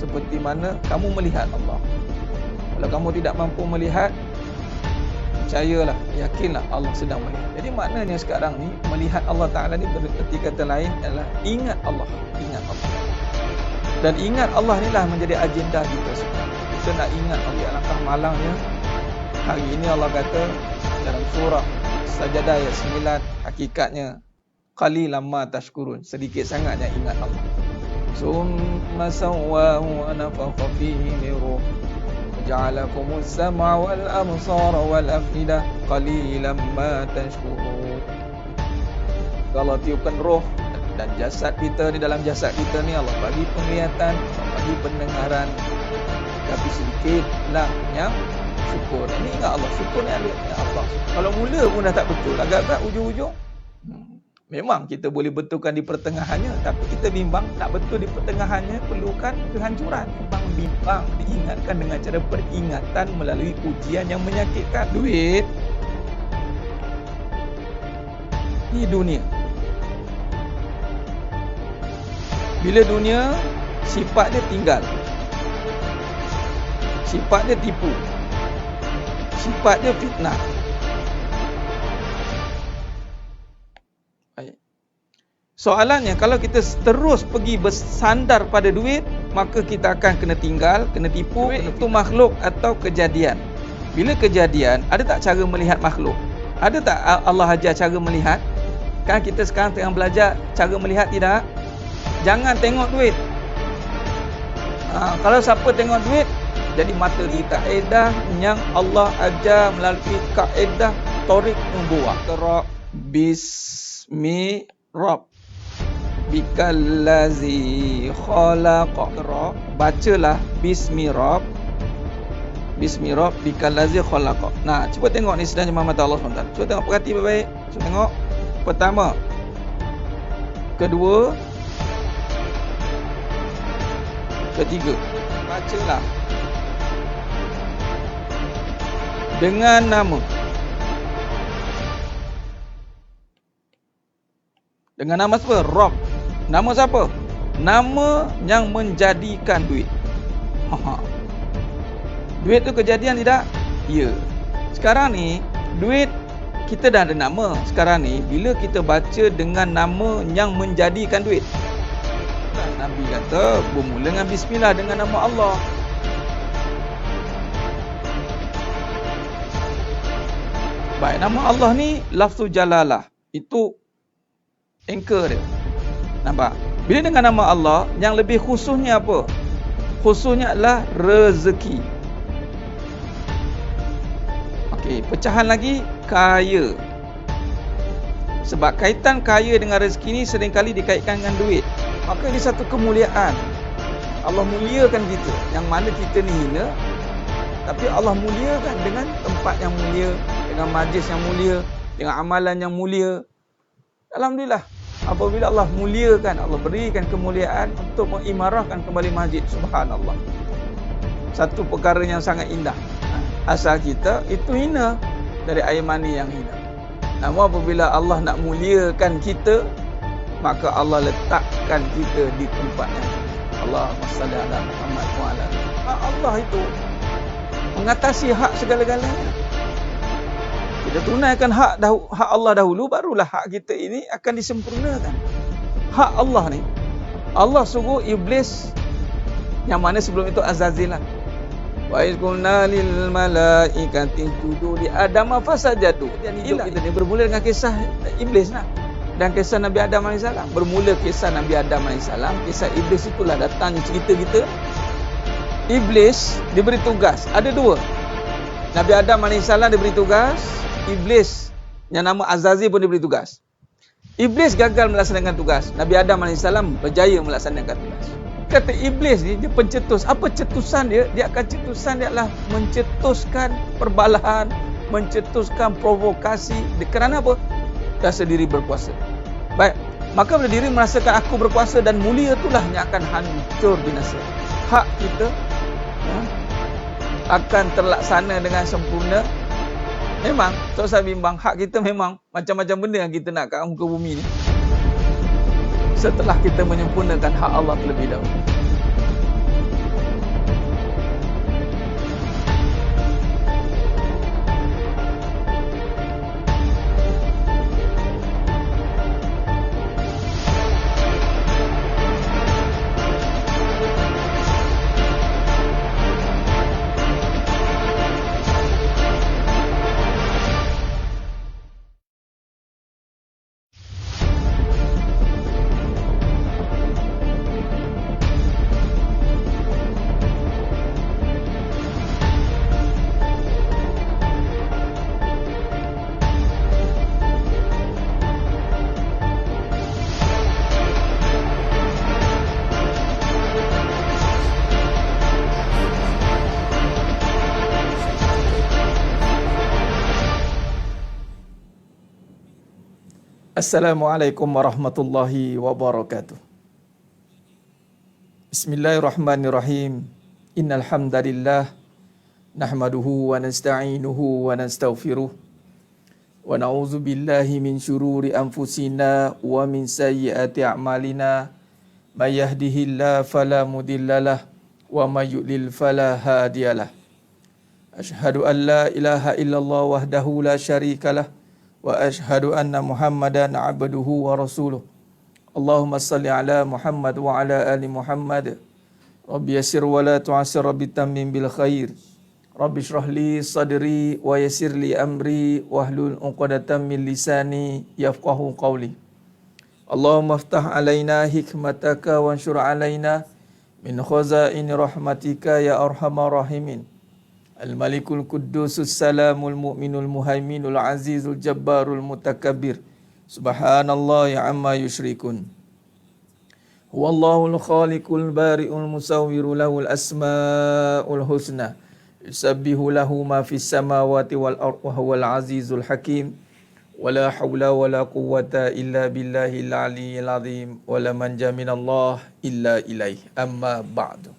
seperti mana kamu melihat Allah. Kalau kamu tidak mampu melihat, percayalah, yakinlah Allah sedang melihat. Jadi maknanya sekarang ni melihat Allah Ta'ala ni berarti kata lain adalah ingat Allah. Ingat Allah. Dan ingat Allah ni lah menjadi agenda kita sekarang. Kita nak ingat Allah. Alangkah malangnya hari ini Allah kata dalam surah Sajadah ayat 9, hakikatnya qalilan ma tashkurun, sedikit sangatnya ingat Allah. Summa sawwahu wa nafakha fihi min ruh ja'alakumus sam'a wal absara wal afidah qalilan ma tashkurun. Allah tiupkan roh dan jasad kita, di dalam jasad kita ni Allah bagi penglihatan, Allah bagi pendengaran, tapi sedikitlah yang syukur. Ini ingat Allah, syukur ni ada Allah. Kalau mula pun dah tak betul, agak-agak ujung-ujung memang kita boleh betulkan di pertengahannya, tapi kita bimbang tak betul di pertengahannya, perlukan kehancuran. Bimbang diingatkan dengan cara peringatan melalui ujian yang menyakitkan. Duit ni dunia. Bila dunia, sifat dia tinggal, sifat dia tipu, sifat dia fitnah. Soalannya, kalau kita terus pergi bersandar pada duit, maka kita akan kena tinggal, kena tipu. Itu makhluk atau kejadian. Bila kejadian, ada tak cara melihat makhluk? Ada tak Allah ajar cara melihat? Kan kita sekarang tengah belajar cara melihat, tidak? Jangan tengok duit. Kalau siapa tengok duit, jadi mata di kaedah yang Allah ajar melalui kaedah Tariq Nubuwah. Qra bismi Rabb bikallazi khalaqa. Bacalah bismi Rabb, bismi Rabb bikallazi khalaqa. Nah, cuba tengok ni sedang jemaah mata Allah SWT. Cuba tengok, perhati baik-baik. Cuba tengok. Pertama, kedua, ketiga. Bacalah dengan nama. Dengan nama siapa? Rabb. Nama siapa? Nama yang menjadikan duit. Duit tu kejadian tidak? Ya. Sekarang ni duit kita dah ada nama. Sekarang ni bila kita baca dengan nama yang menjadikan duit, Nabi kata bermula dengan bismillah, dengan nama Allah. Baik, nama Allah ni lafzul jalalah. Itu anchor dia. Nampak? Bila dengan nama Allah, yang lebih khususnya apa? Khususnya adalah rezeki. Okey, pecahan lagi, kaya. Sebab kaitan kaya dengan rezeki ni seringkali dikaitkan dengan duit. Maka ini satu kemuliaan. Allah muliakan kita, yang mana kita ni hina, tapi Allah muliakan dengan tempat yang mulia, dengan majlis yang mulia, dengan amalan yang mulia. Alhamdulillah, apabila Allah muliakan, Allah berikan kemuliaan untuk mengimarahkan kembali masjid. Subhanallah, satu perkara yang sangat indah. Asal kita itu hina, dari air mani yang hina. Namun apabila Allah nak muliakan kita, maka Allah letakkan kita di tempat yang mulia. Allahumma salli ala Muhammad wa ala. Allah itu mengatasi hak segala-galanya. Kita tunaikan hak Allah dahulu, barulah hak kita ini akan disempurnakan. Hak Allah ni, Allah suruh iblis, yang mana sebelum itu Azazil lah. Wa izqulna lil malaikati isjudu li Adam fasajadu. Dan hidup kita ni bermula dengan kisah iblis lah, dan kisah Nabi Adam AS. Bermula kisah Nabi Adam AS, kisah iblis itulah datangnya cerita kita. Iblis diberi tugas, ada dua. Nabi Adam AS diberi tugas, iblis yang nama Azazil pun diberi tugas. Iblis gagal melaksanakan tugas, Nabi Adam AS berjaya melaksanakan tugas. Kata iblis ni, dia pencetus. Apa cetusan dia? Dia akan cetusan dia adalah mencetuskan perbalahan, mencetuskan provokasi. Kerana apa? Rasa diri berkuasa. Baik, maka bila diri merasakan aku berkuasa dan mulia, itulah yang akan hancur binasa. Hak kita akan terlaksana dengan sempurna. Memang, tak usah bimbang, hak kita memang macam-macam benda yang kita nak kat muka bumi ni, setelah kita menyempurnakan hak Allah terlebih dahulu. Assalamualaikum warahmatullahi wabarakatuh. Bismillahirrahmanirrahim. Innal hamdalillah nahmaduhu wa nasta'inuhu wa nastaghfiruh wa na'udzu billahi min syururi anfusina wa min sayyiati a'malina. May yahdihillahu fala mudhillalah wa may yudlil fala hadiyalah. Asyhadu an la ilaha illallah wahdahu la syarikalah wa ashhadu anna Muhammadan abduhu wa rasuluh. Allahumma salli ala Muhammad wa ala ali Muhammad. Rabbi yassir wa la tu'assir, Rabbi tammim bil khair. Rabbi shrah li sadri wa yassir li amri wahlul 'uqdatam min lisani yafqahu qawli. Allahumma iftah alaina hikmataka wanshur alaina min khazaini rahmatika ya arhamar rahimin. Al-Malikul Quddusus Salamul Mu'minul Muhaiminul Azizul Jabbarul Mutakabbir. Subhanallahi amma yusyrikun. Huwallahul Khaliqul Bari'ul Musawwiru lahul asma'ul husna. Yusabbihu lahu ma fis samawati wal ardh wa huwal azizul hakim. Wala hawla wala quwwata illa billahil aliyyil azim. Wala manja minallah illa ilaih. Amma ba'du.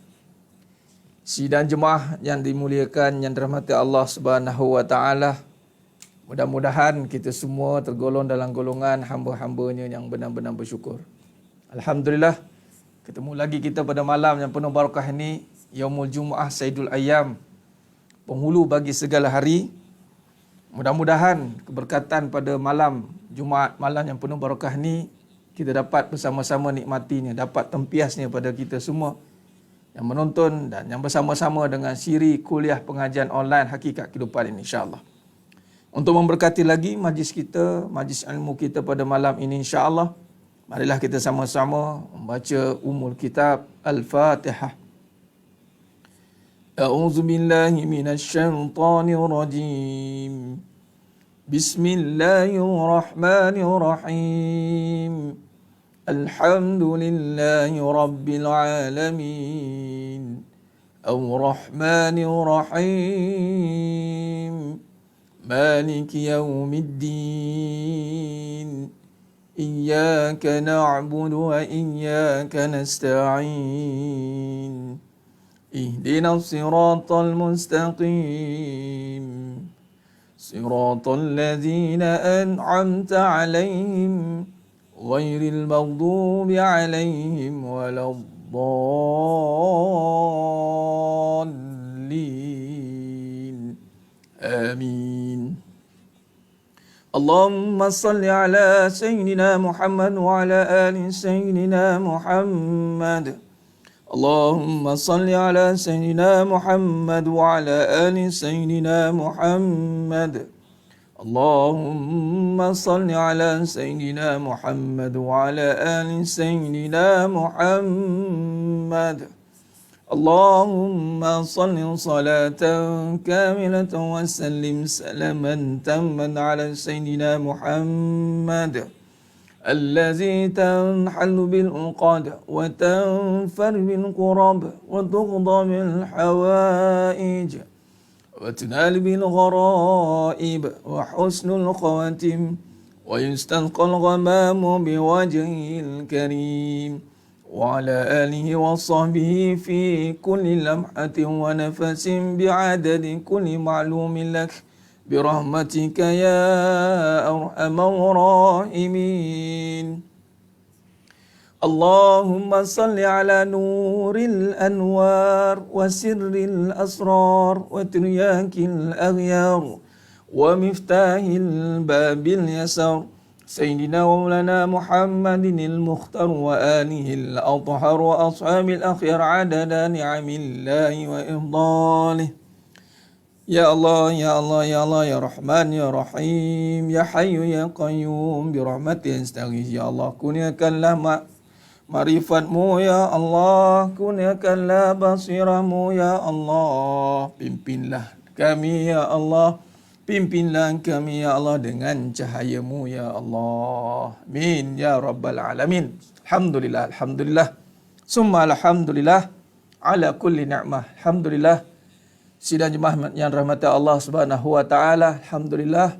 Sidang jemaah yang dimuliakan, yang dirahmati Allah Subhanahu wa taala. Mudah-mudahan kita semua tergolong dalam golongan hamba-hambanya yang benar-benar bersyukur. Alhamdulillah, ketemu lagi kita pada malam yang penuh barakah ini, Yaumul Jumu'ah Sayyidul Ayyam, penghulu bagi segala hari. Mudah-mudahan keberkatan pada malam Jumaat, malam yang penuh barakah ini, kita dapat bersama-sama nikmatinya, dapat tempiasnya pada kita semua yang menonton dan yang bersama-sama dengan siri kuliah pengajian online Hakikat Kehidupan ini, insya-Allah. Untuk memberkati lagi majlis kita, majlis ilmu kita pada malam ini, insya-Allah, marilah kita sama-sama membaca Ummul Kitab Al-Fatihah. A'udzu billahi minasyaitonir rajim. Bismillahirrahmanirrahim. Alhamdulillahi Rabbil Alamin. Ar-Rahmanir Rahim. Maliki Yawmiddin. Iyyaka na'budu wa iyyaka nasta'in. Ihdinas siratal mustaqim. Siratal ladzina an'amta 'alaihim ghairil maghdubi 'alaihim waladdallin. Amin. Allahumma salli ala sayyidina Muhammad wa ala ali sayyidina Muhammad. Allahumma salli ala sayyidina Muhammad wa ala ali sayyidina Muhammad. Allahumma salli ala sayyidina Muhammad wa ala ali sayyidina Muhammad. Allahumma salli salatan kamilatan wa sallim salaman tamman ala sayyidina Muhammad. الذي تنحل بالعقد وتنفر بالقرب وتقضى بالحوائج وتنال بالغرائب وحسن الخواتم ويستلقى الغمام بوجهه الكريم وعلى آله وصحبه في كل لمحة ونفس بعدد كل معلوم لك برحمتك يا أرحم الراحمين. اللهم صل على نور الأنوار وسر الأسرار وترياك الأغيار ومفتاح الباب اليسار سيدنا ومولانا محمد المختار وآله الأطهر وأصحاب الأخيار عدد نعم الله وإفضاله. Ya Allah, Ya Allah, Ya Allah, Ya Rahman, Ya Rahim, Ya Hayyu, Ya Qayyum, birahmatin astaghith. Ya Allah, kurniakanlah ma'rifatmu, Ya Allah, kurniakanlah basirahmu, Ya Allah. Pimpinlah kami, Ya Allah, pimpinlah kami, Ya Allah, dengan cahayamu, Ya Allah. Amin, Ya Rabbal Alamin. Alhamdulillah, Alhamdulillah. Summa Alhamdulillah ala kulli ni'mah. Alhamdulillah. Sidang jemaah yang rahmati Allah Subhanahu wa taala, alhamdulillah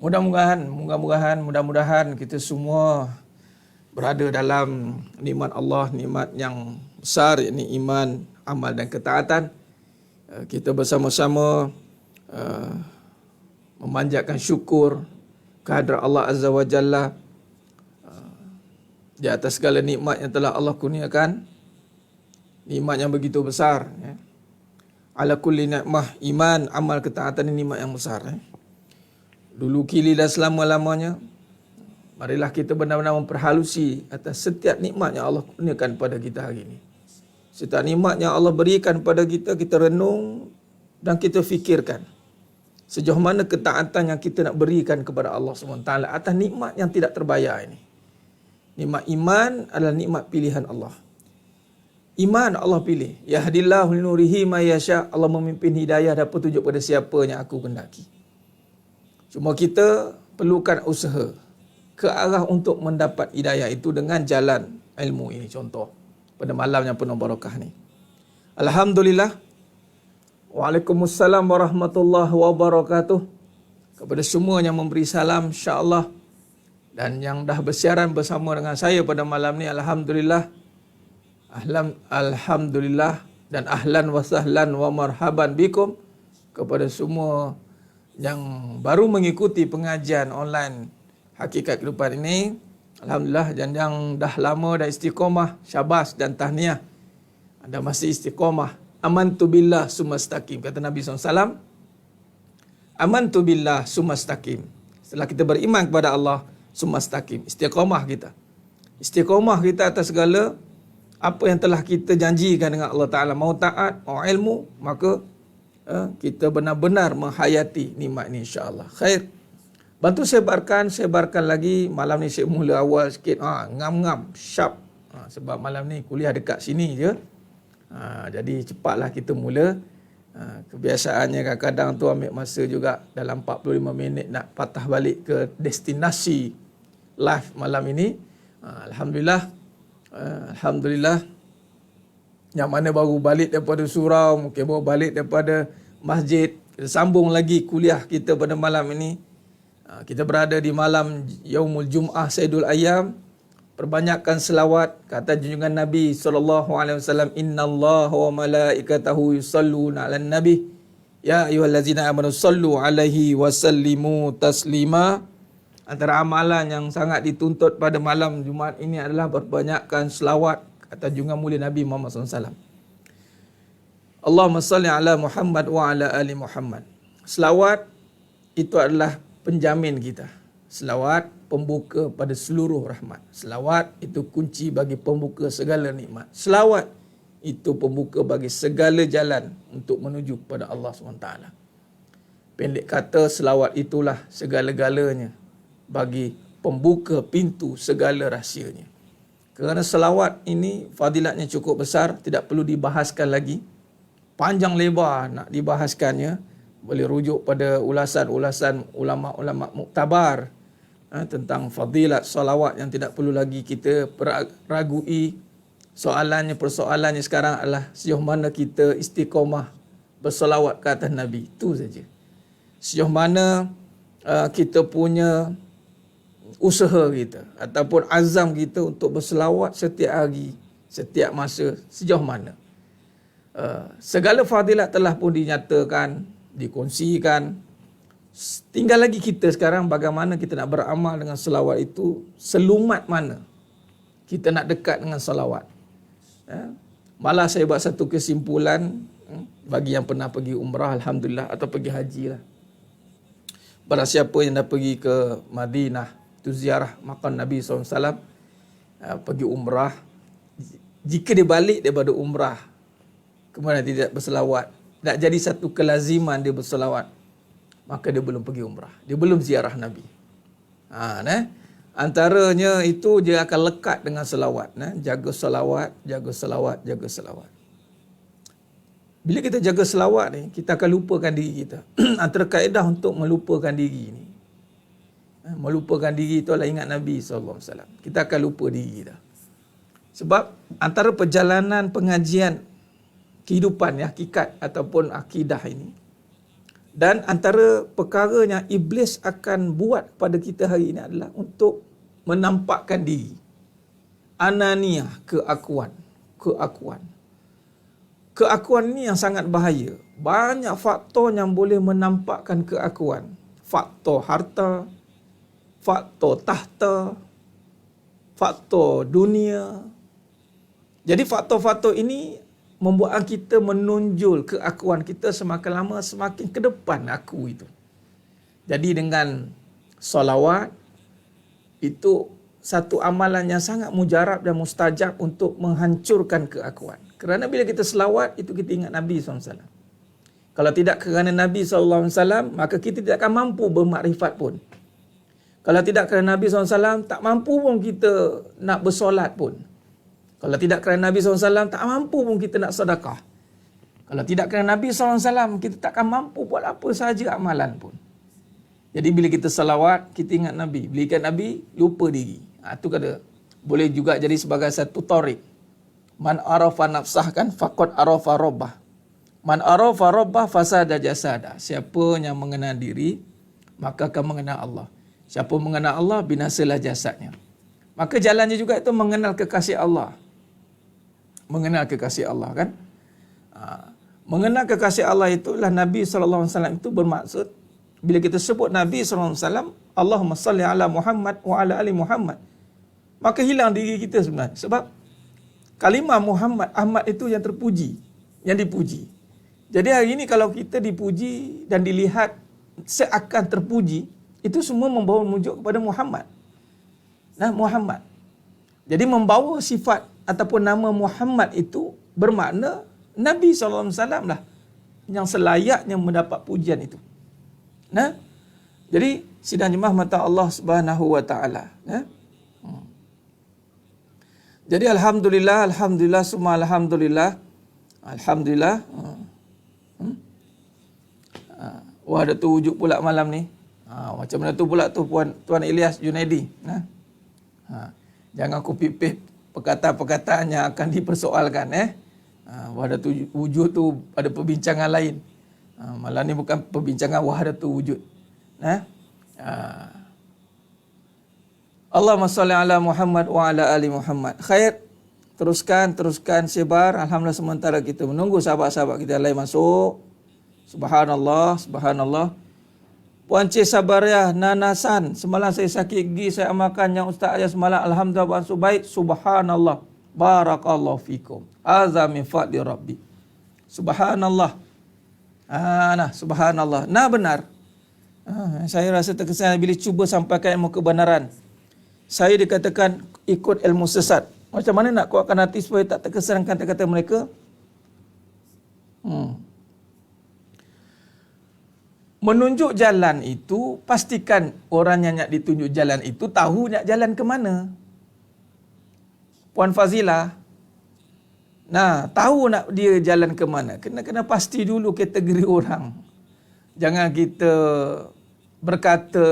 Mudah-mudahan kita semua berada dalam nikmat Allah, nikmat yang besar, yakni iman, amal dan ketaatan. Kita bersama-sama memanjatkan syukur kehadrat Allah Azza wa Jalla di atas segala nikmat yang telah Allah kurniakan. Nikmat yang begitu besar, ya. Ala kulli nikmah, iman, amal, ketaatan ini nikmat yang besar, ya. Dulu kili dan selama-lamanya, marilah kita benar-benar memperhalusi atas setiap nikmat yang Allah kurniakan pada kita hari ini. Setiap nikmat yang Allah berikan pada kita, kita renung dan kita fikirkan sejauh mana ketaatan yang kita nak berikan kepada Allah SWT atas nikmat yang tidak terbayar ini. Nikmat iman adalah nikmat pilihan Allah. Iman Allah pilih. Yahdillahu linurihi ma yasha. Allah memimpin hidayah dan petunjuk pada siapa yang aku kehendaki. Cuma kita perlukan usaha ke arah untuk mendapat hidayah itu dengan jalan ilmu ini. Contoh, pada malam yang penuh barakah ni. Alhamdulillah. Waalaikumsalam warahmatullahi wabarakatuh. Kepada semua yang memberi salam, insya-Allah. Dan yang dah bersiaran bersama dengan saya pada malam ni, Alhamdulillah. Alhamdulillah. Dan ahlan wa sahlan wa marhaban bikum. Kepada semua yang baru mengikuti pengajian online Hakikat Kehidupan ini, alhamdulillah. Dan yang dah lama dah istiqamah, syabas dan tahniah. Anda masih istiqamah. Amantu billah sumastaqim. Kata Nabi SAW, amantu billah sumastaqim. Setelah kita beriman kepada Allah, sumastaqim. Istiqamah kita. Istiqamah kita atas segala apa yang telah kita janjikan dengan Allah Ta'ala. Mau taat, mau ilmu, maka kita benar-benar menghayati nikmat ini, insya-Allah. Khair. Bantu sebarkan lagi. Malam ni saya mula awal sikit. Ngam-ngam, sharp. Sebab malam ni kuliah dekat sini je. Jadi cepatlah kita mula. Kebiasaannya kadang-kadang tu ambil masa juga dalam 45 minit nak patah balik ke destinasi live malam ini. Alhamdulillah. Alhamdulillah. Yang mana baru balik daripada surau, mungkin baru balik daripada masjid, kita sambung lagi kuliah kita pada malam ini. Kita berada di malam Yaumul Jum'ah Sayyidul Ayyam. Perbanyakkan selawat. Kata junjungan Nabi SAW, innallaha wa malaikatahu yusalluna 'alan nabi ya ayyuhallazina amanu sallu 'alaihi wa sallimu taslima. Antara amalan yang sangat dituntut pada malam Jumaat ini adalah perbanyakkan selawat kata junjungan mulia Nabi Muhammad SAW. Allahumma salli ala Muhammad wa ala ali Muhammad. Selawat itu adalah penjamin kita. Selawat pembuka pada seluruh rahmat. Selawat itu kunci bagi pembuka segala nikmat. Selawat itu pembuka bagi segala jalan untuk menuju kepada Allah SWT. Pendek kata, selawat itulah segala-galanya bagi pembuka pintu segala rahsianya. Kerana selawat ini fadilatnya cukup besar, tidak perlu dibahaskan lagi. Panjang lebar nak dibahaskannya. Boleh rujuk pada ulasan-ulasan ulama-ulama muktabar tentang fadilat salawat yang tidak perlu lagi kita ragui. Persoalannya sekarang adalah sejauh mana kita istiqamah bersalawat ke atas Nabi. Itu saja. Sejauh mana kita punya usaha kita ataupun azam kita untuk berselawat setiap hari, setiap masa, sejauh mana. Segala fadilat telah pun dinyatakan, dikongsikan. Tinggal lagi kita sekarang bagaimana kita nak beramal dengan selawat itu, selumat mana kita nak dekat dengan selawat. Malah saya buat satu kesimpulan bagi yang pernah pergi umrah, alhamdulillah, atau pergi haji lah. Barang siapa yang dah pergi ke Madinah, itu ziarah makam Nabi SAW, pergi umrah, jika dia balik daripada umrah kemudian tidak berselawat, tak jadi satu kelaziman dia berselawat, maka dia belum pergi umrah. Dia belum ziarah Nabi. Antaranya itu dia akan lekat dengan selawat. Jaga selawat, jaga selawat, jaga selawat. Bila kita jaga selawat ni, kita akan lupakan diri kita. Antara kaedah untuk melupakan diri ni. Melupakan diri itu adalah ingat Nabi SAW. Kita akan lupa diri kita. Sebab antara perjalanan pengajian kehidupan, hakikat ataupun akidah ini, Dan antara perkara yang iblis akan buat pada kita hari ini adalah untuk menampakkan diri. Ananiah, keakuan. Keakuan ni yang sangat bahaya. Banyak faktor yang boleh menampakkan keakuan. Faktor harta, faktor tahta, faktor dunia. Jadi faktor-faktor ini membuat kita menonjol keakuan kita semakin lama semakin ke depan aku itu. Jadi dengan solawat itu satu amalan yang sangat mujarab dan mustajab untuk menghancurkan keakuan. Kerana bila kita selawat itu kita ingat Nabi SAW. Kalau tidak kerana Nabi SAW maka kita tidak akan mampu bermakrifat pun. Kalau tidak kerana Nabi SAW tak mampu pun kita nak bersolat pun. Kalau tidak kerana Nabi SAW, tak mampu pun kita nak sedekah. Kalau tidak kerana Nabi SAW, kita takkan mampu buat apa sahaja amalan pun. Jadi bila kita salawat, kita ingat Nabi. Bila ingat Nabi, lupa diri. Itu kata, boleh juga jadi sebagai satu tarik. Man arafa nafsah kan, faqad arafa rabbah. Man arafa rabbah fasada jasada. Siapa yang mengenal diri, maka akan mengenal Allah. Siapa mengenal Allah, binasalah jasadnya. Maka jalannya juga itu mengenal kekasih Allah. Mengenal kekasih Allah kan. Mengenal kekasih Allah itulah Nabi SAW itu bermaksud. Bila kita sebut Nabi SAW, Allahumma salli ala Muhammad wa ala ali Muhammad. Maka hilang diri kita sebenarnya. Sebab kalimah Muhammad, Ahmad itu yang terpuji. Yang dipuji. Jadi hari ini kalau kita dipuji dan dilihat seakan terpuji, itu semua membawa menuju kepada Muhammad. Nah, Muhammad. Jadi membawa sifat ataupun nama Muhammad itu bermakna Nabi SAW lah yang selayaknya mendapat pujian itu. Nah, jadi sidang jemaah mata Allah Subhanahu wa taala, ya. Jadi alhamdulillah, semua alhamdulillah. Wah, ada tu wujud pula malam ni. Macam mana tu pula tu Tuan Ilyas Junaidi, jangan copy paste perkataan-perkataan yang akan dipersoalkan. Wahda tu wujud tu ada perbincangan lain. Malam ni bukan perbincangan wahda tu wujud. Allahumma salli ala Muhammad wa ala ali Muhammad. Khair. Teruskan sebar. Alhamdulillah sementara kita menunggu sahabat-sahabat kita lain masuk. Subhanallah. Puan Cik Sabariah Nanasan, semalam saya sakit gigi, saya amalkan yang Ustaz ajar semalam. Alhamdulillah beransur baik. Subhanallah. Barakallahu fikum. Azza min fadli Rabbi. Subhanallah. Subhanallah. Benar. Saya rasa terkesan bila cuba sampaikan ilmu kebenaran. Saya dikatakan ikut ilmu sesat. Macam mana nak kuatkan hati supaya tak terkesan kata-kata mereka? Menunjuk jalan itu, pastikan orang yang nak ditunjuk jalan itu tahu nak jalan ke mana. Puan Fazila, tahu nak dia jalan ke mana. Kena pasti dulu kategori orang. Jangan kita berkata,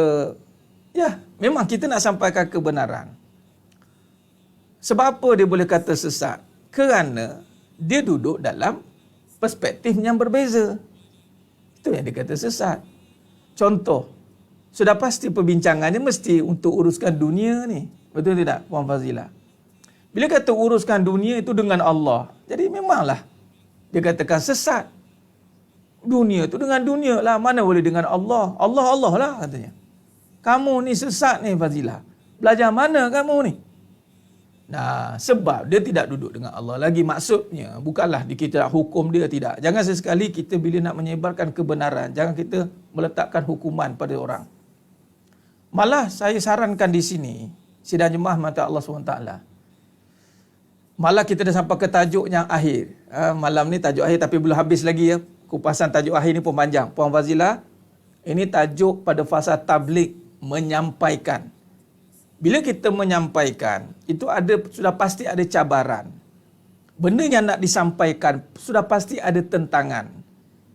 ya memang kita nak sampaikan kebenaran. Sebab apa dia boleh kata sesat? Kerana dia duduk dalam perspektif yang berbeza. Itu yang dia kata sesat. Contoh, sudah pasti perbincangannya mesti untuk uruskan dunia ni. Betul tidak, Puan Fazila? Bila kata uruskan dunia itu dengan Allah, jadi memanglah dia katakan sesat. Dunia itu dengan dunia lah, mana boleh dengan Allah? Allah lah katanya. Kamu ni sesat ni Fazila. Belajar mana kamu ni? Sebab dia tidak duduk dengan Allah lagi. Maksudnya bukanlah kita hukum dia, tidak. Jangan sesekali kita bila nak menyebarkan kebenaran, jangan kita meletakkan hukuman pada orang. Malah saya sarankan di sini, sidang jemaah mata Allah SWT. Malah kita dah sampai ke tajuk yang akhir. Malam ni tajuk akhir tapi belum habis lagi ya. Kupasan tajuk akhir ni pun panjang. Puan Fazila, ini tajuk pada fasa tabligh, menyampaikan. Bila kita menyampaikan, itu sudah pasti ada cabaran. Benda yang nak disampaikan sudah pasti ada tentangan.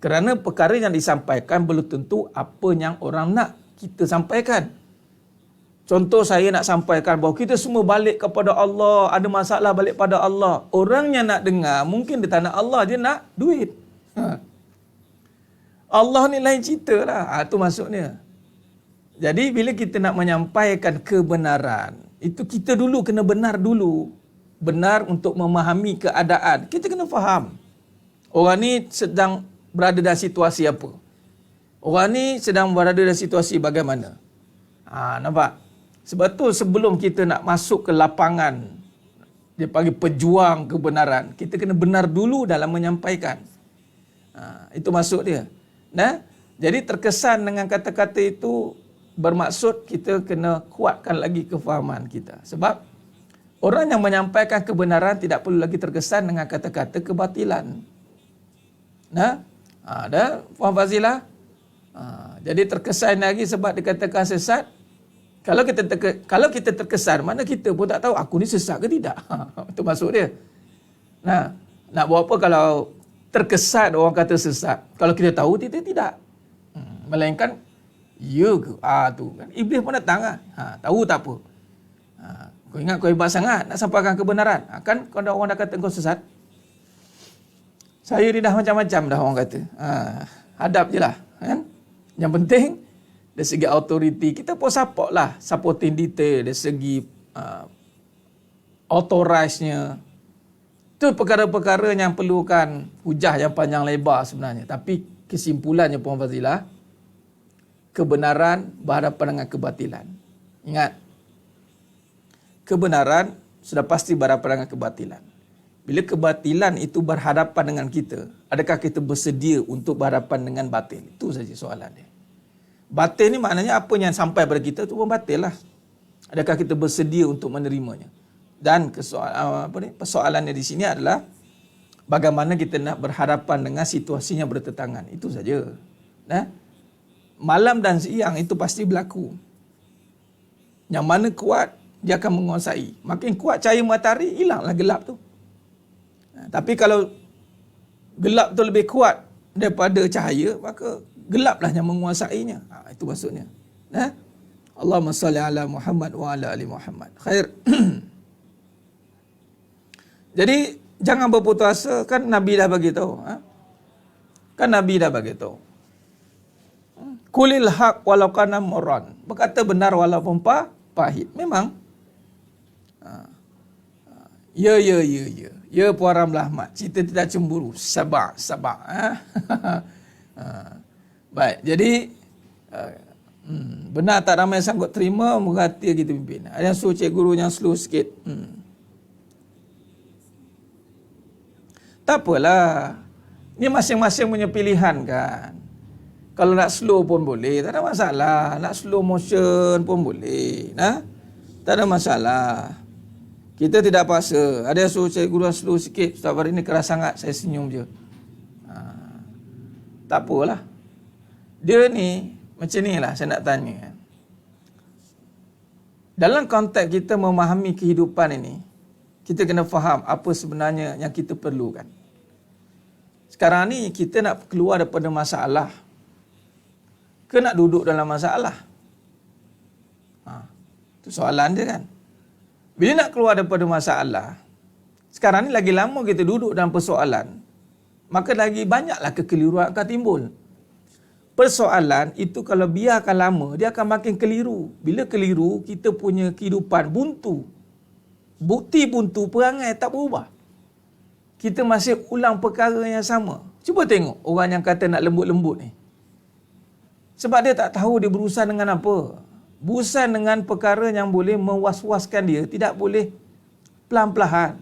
Kerana perkara yang disampaikan belum tentu apa yang orang nak kita sampaikan. Contoh saya nak sampaikan bahawa kita semua balik kepada Allah, ada masalah balik pada Allah. Orang yang nak dengar, mungkin dia tak nak Allah, dia nak duit. Allah ni lain cerita lah. Itu maksudnya. Jadi bila kita nak menyampaikan kebenaran, itu kita dulu kena benar dulu. Benar untuk memahami keadaan. Kita kena faham. Orang ni sedang berada dalam situasi apa? Orang ni sedang berada dalam situasi bagaimana? Nampak? Sebab tu sebelum kita nak masuk ke lapangan, dia panggil pejuang kebenaran, kita kena benar dulu dalam menyampaikan. Itu maksud dia. Nah, jadi terkesan dengan kata-kata itu bermaksud kita kena kuatkan lagi kefahaman kita. Sebab orang yang menyampaikan kebenaran tidak perlu lagi terkesan dengan kata-kata kebatilan. Nah, dah faham Fazilah? Jadi terkesan lagi sebab dikatakan sesat. Kalau kita terkesan, mana kita pun tak tahu aku ni sesat ke tidak. Itu maksud dia. Nah, nak buat apa kalau terkesan orang kata sesat? Kalau kita tahu, kita tidak. Melainkan, ya ke? Tu kan. Iblis pun datang lah. Tahu tak apa. Kau ingat kau hebat sangat nak sampaikan kebenaran. Kan kalau orang dah kata kau sesat. Saya ni dah macam-macam dah orang kata. Hadap je lah. Kan? Yang penting, dari segi autoriti, kita pun support lah. Supporting detail dari segi authorize-nya. Itu perkara-perkara yang perlukan hujah yang panjang lebar sebenarnya. Tapi kesimpulannya Puan Fazilah, kebenaran berhadapan dengan kebatilan. Ingat, kebenaran sudah pasti berhadapan dengan kebatilan. Bila kebatilan itu berhadapan dengan kita, adakah kita bersedia untuk berhadapan dengan batil? Itu saja soalan dia. Batil ni maknanya apa yang sampai pada kita itu pun batil lah. Adakah kita bersedia untuk menerimanya? Dan persoalannya di sini adalah bagaimana kita nak berhadapan dengan situasi yang bertentangan. Itu saja. Malam dan siang itu pasti berlaku. Yang mana kuat, dia akan menguasai. Makin kuat cahaya matahari, hilanglah gelap tu. Tapi kalau gelap tu lebih kuat daripada cahaya, maka gelaplah yang menguasainya. Itu maksudnya. Allahumma salli ala Muhammad wa ala ali Muhammad. Khair. Jadi jangan berputus asa, kan Nabi dah bagi tahu. Kan Nabi dah bagi tahu. Kulil haq walau kana murran. Berkata benar walaupun pahit. Memang. Ya. Ya Puan Ramlah Ahmad. Kita tidak cemburu. Sabar. Baik. Jadi benar tak ramai sanggup terima, merhati kita pimpin. Ada yang suruh cikgu guru yang slow sikit. Tak apalah. Ni masing-masing punya pilihan kan. Kalau nak slow pun boleh, tak ada masalah. Nak slow motion pun boleh. Tak ada masalah. Kita tidak paksa. Ada yang suruh cikgu guru slow sikit. Ustaz hari ni keras sangat, saya senyum je. Tak apalah. Dia ni, macam ni lah saya nak tanya. Dalam konteks kita memahami kehidupan ini, kita kena faham apa sebenarnya yang kita perlukan. Sekarang ni kita nak keluar daripada masalah ke nak duduk dalam masalah? Itu soalan dia kan. Bila nak keluar daripada masalah, sekarang ni lagi lama kita duduk dalam persoalan, maka lagi banyaklah kekeliruan akan timbul. Persoalan itu kalau biarkan lama, dia akan makin keliru. Bila keliru, kita punya kehidupan buntu. Bukti buntu, perangai tak berubah. Kita masih ulang perkara yang sama. Cuba tengok orang yang kata nak lembut-lembut ni. Sebab dia tak tahu dia berurusan dengan apa. Berurusan dengan perkara yang boleh mewas-waskan dia. Tidak boleh pelan-pelan.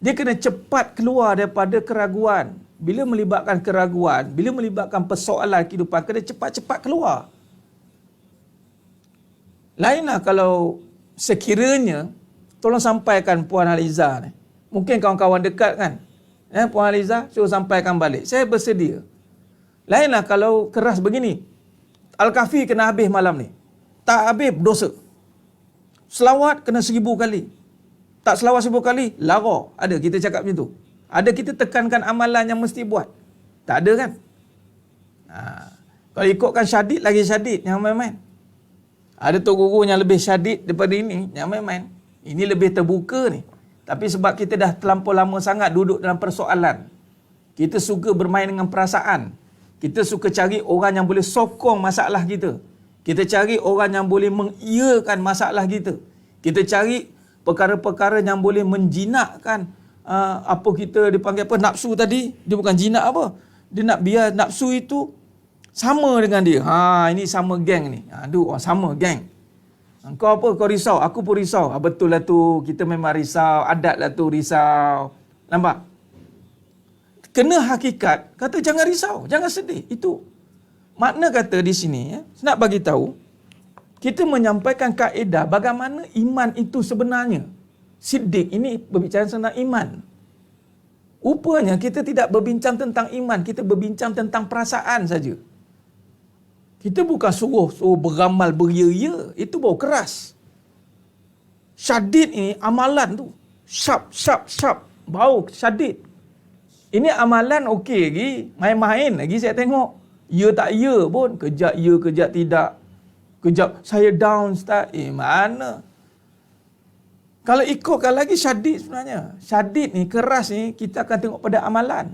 Dia kena cepat keluar daripada keraguan. Bila melibatkan keraguan, bila melibatkan persoalan kehidupan, kena cepat-cepat keluar. Lainlah kalau sekiranya, tolong sampaikan Puan Aliza ni. Mungkin kawan-kawan dekat kan. Puan Aliza, suruh sampaikan balik. Saya bersedia. Lainlah kalau keras begini. Al-Kahfi kena habis malam ni. Tak habis, dosa. Selawat kena 1000 kali. Tak selawat 1000 kali, lara. Ada kita cakap macam tu. Ada kita tekankan amalan yang mesti buat. Tak ada kan? Kalau ikutkan syadid, lagi syadid. Yang main-main. Ada tu guru yang lebih syadid daripada ini. Yang main-main. Ini lebih terbuka ni. Tapi sebab kita dah terlampau lama sangat duduk dalam persoalan. Kita suka bermain dengan perasaan. Kita suka cari orang yang boleh sokong masalah kita. Kita cari orang yang boleh mengiyakan masalah kita. Kita cari perkara-perkara yang boleh menjinakkan apa kita dipanggil apa, nafsu tadi. Dia bukan jinak apa. Dia nak biar nafsu itu sama dengan dia. Ini sama geng ni. Orang sama geng. Kau apa? Kau risau. Aku pun risau. Betul lah tu. Kita memang risau. Adat lah tu risau. Nampak? Kena hakikat. Kata jangan risau. Jangan sedih. Itu. Makna kata di sini. Nak bagi tahu. Kita menyampaikan kaedah bagaimana iman itu sebenarnya. Siddiq ini berbicara tentang iman. Rupanya kita tidak berbincang tentang iman. Kita berbincang tentang perasaan saja. Kita bukan suruh beramal beria-ia. Itu baru keras. Syadid ini amalan tu. Syap. Bau syadid. Ini amalan okey lagi. Main-main lagi saya tengok. Ya tak ya pun. Kejap ya, kejap tidak. Kejap saya down start. Mana? Kalau ikutkan lagi syadid sebenarnya. Syadid ni, keras ni, kita akan tengok pada amalan.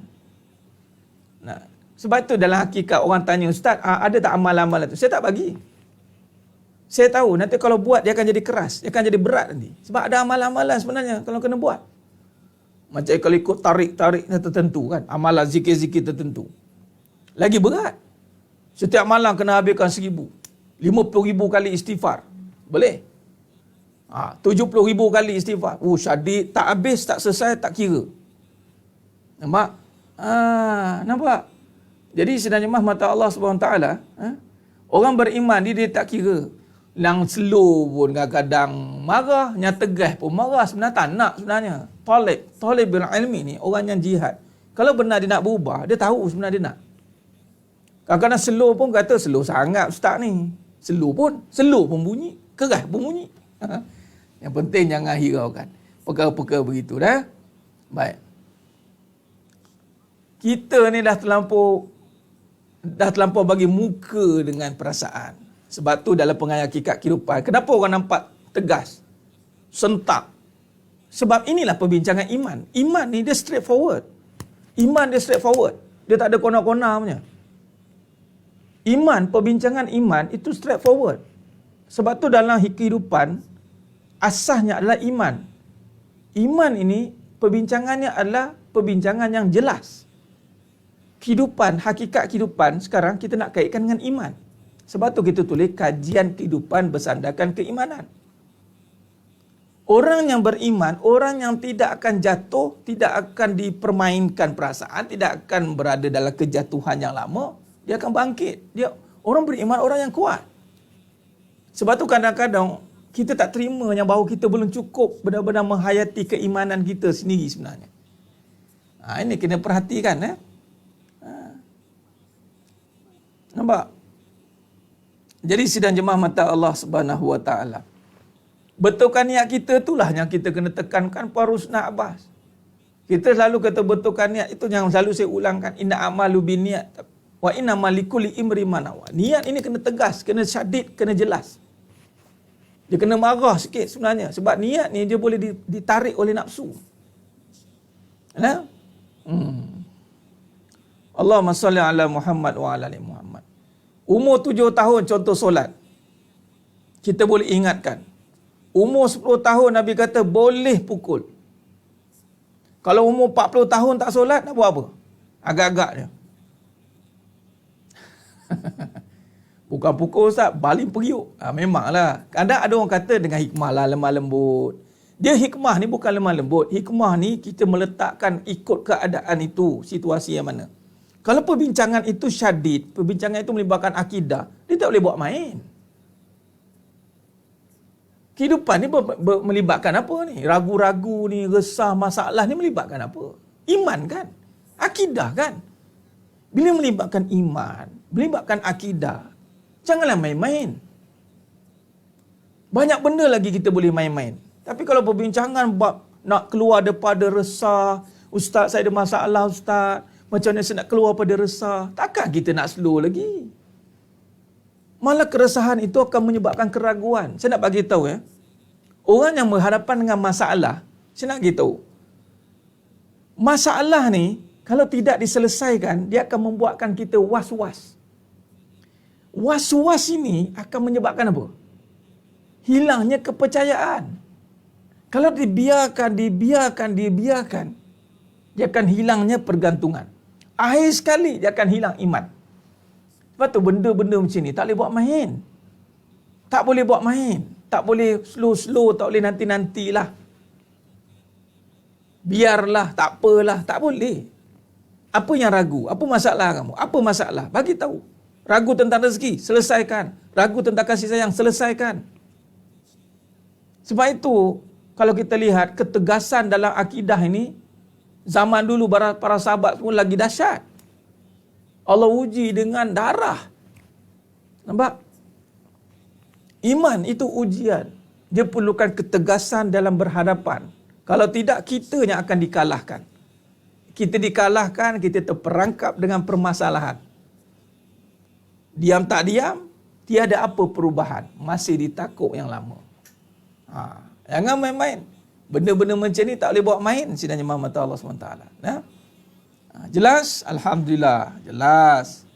Nah, sebab tu dalam hakikat orang tanya, Ustaz, ada tak amalan-amalan tu? Saya tak bagi. Saya tahu nanti kalau buat dia akan jadi keras. Dia akan jadi berat nanti. Sebab ada amalan-amalan sebenarnya kalau kena buat. Macam kalau ikut tarik-tarik tertentu kan. Amalan zikir-zikir tertentu. Lagi berat. Setiap malam kena habiskan 50,000 kali istighfar. Boleh? 70,000 kali istighfar. Syadid. Tak habis, tak selesai, tak kira. Nampak? Nampak? Jadi sebenarnya mata Allah SWT, orang beriman dia tak kira. Yang slow pun kadang-kadang marah, yang tegas pun marah. Sebenarnya tak nak sebenarnya. Talib bil ilmi ni, orang yang jihad. Kalau benar dia nak berubah, dia tahu sebenarnya dia nak. Kadang-kadang slow pun kata, slow sangat ustaz ni. Slow pun bunyi. Keras pun bunyi. Yang penting jangan hiraukan. Perkara-perkara begitu dah. Baik. Kita ni dah terlampau bagi muka dengan perasaan. Sebab tu dalam pengayaan hakikat kehidupan, kenapa orang nampak tegas, sentak? Sebab inilah perbincangan iman. Iman ni dia straightforward. Dia tak ada kona-kona punya. Perbincangan iman itu straightforward. Sebab tu dalam kehidupan, asasnya adalah iman. Iman ini, perbincangannya adalah perbincangan yang jelas. Hakikat kehidupan sekarang kita nak kaitkan dengan iman. Sebab tu kita tulis kajian kehidupan bersandarkan keimanan. Orang yang beriman, orang yang tidak akan jatuh, tidak akan dipermainkan perasaan, tidak akan berada dalam kejatuhan yang lama, dia akan bangkit. Orang beriman, orang yang kuat. Sebab tu kadang-kadang kita tak terima yang bahawa kita belum cukup benar-benar menghayati keimanan kita sendiri sebenarnya. Ini kena perhatikan. Nampak? Jadi sidang jemaah mata Allah Subhanahu Wa Taala. Betulkan niat kita itulah yang kita kena tekankan Puan Rusnah Abbas. Kita selalu kata betulkan niat, itu yang selalu saya ulangkan. Inna amalu binniat wa innamal likulli imrin ma nawa. Niat ini kena tegas, kena syadid, kena jelas. Dia kena marah sikit sebenarnya. Sebab niat ni dia boleh ditarik oleh nafsu. Allahumma salli ala Muhammad wa ala ali Muhammad. Umur 7 tahun contoh solat. Kita boleh ingatkan. Umur 10 tahun Nabi kata boleh pukul. Kalau umur 40 tahun tak solat, nak buat apa? Agak-agak dia. Bukan pukul ustaz, baling periuk. Memanglah. Kadang ada orang kata dengan hikmah lah, lemah lembut. Dia hikmah ni bukan lemah lembut. Hikmah ni kita meletakkan ikut keadaan itu, situasi yang mana. Kalau perbincangan itu syadid, perbincangan itu melibatkan akidah, dia tak boleh buat main. Kehidupan ni melibatkan apa ni? Ragu-ragu ni, resah, masalah ni melibatkan apa? Iman kan? Akidah kan? Bila melibatkan iman, melibatkan akidah, janganlah main-main. Banyak benda lagi kita boleh main-main. Tapi kalau perbincangan nak keluar daripada resah, ustaz saya ada masalah ustaz, macam mana saya nak keluar daripada resah, takkan kita nak slow lagi. Malah keresahan itu akan menyebabkan keraguan. Saya nak bagi tahu orang yang berhadapan dengan masalah, saya nak bagi tahu. Masalah ni Kalau tidak diselesaikan, dia akan membuatkan kita was-was. Was-was ini akan menyebabkan apa? Hilangnya kepercayaan. Kalau dibiarkan, dia akan hilangnya pergantungan. Akhir sekali, dia akan hilang iman. Sebab tu benda-benda macam ni tak boleh buat main. Tak boleh buat main. Tak boleh slow-slow, tak boleh nanti-nantilah. Biarlah, tak apalah, tak boleh. Apa yang ragu? Apa masalah kamu? Apa masalah? Bagi tahu. Ragu tentang rezeki, selesaikan. Ragu tentang kasih sayang, selesaikan. Sebab itu, kalau kita lihat ketegasan dalam akidah ini, zaman dulu para sahabat pun lagi dahsyat. Allah uji dengan darah. Nampak? Iman itu ujian. Dia perlukan ketegasan dalam berhadapan. Kalau tidak, kita yang akan dikalahkan. Kita dikalahkan, kita terperangkap dengan permasalahan. Diam tak diam, tiada apa perubahan. Masih ditakuk yang lama. Jangan main-main. Benda-benda macam ni tak boleh buat main sidangnya mata Allah SWT. Jelas? Alhamdulillah. Jelas.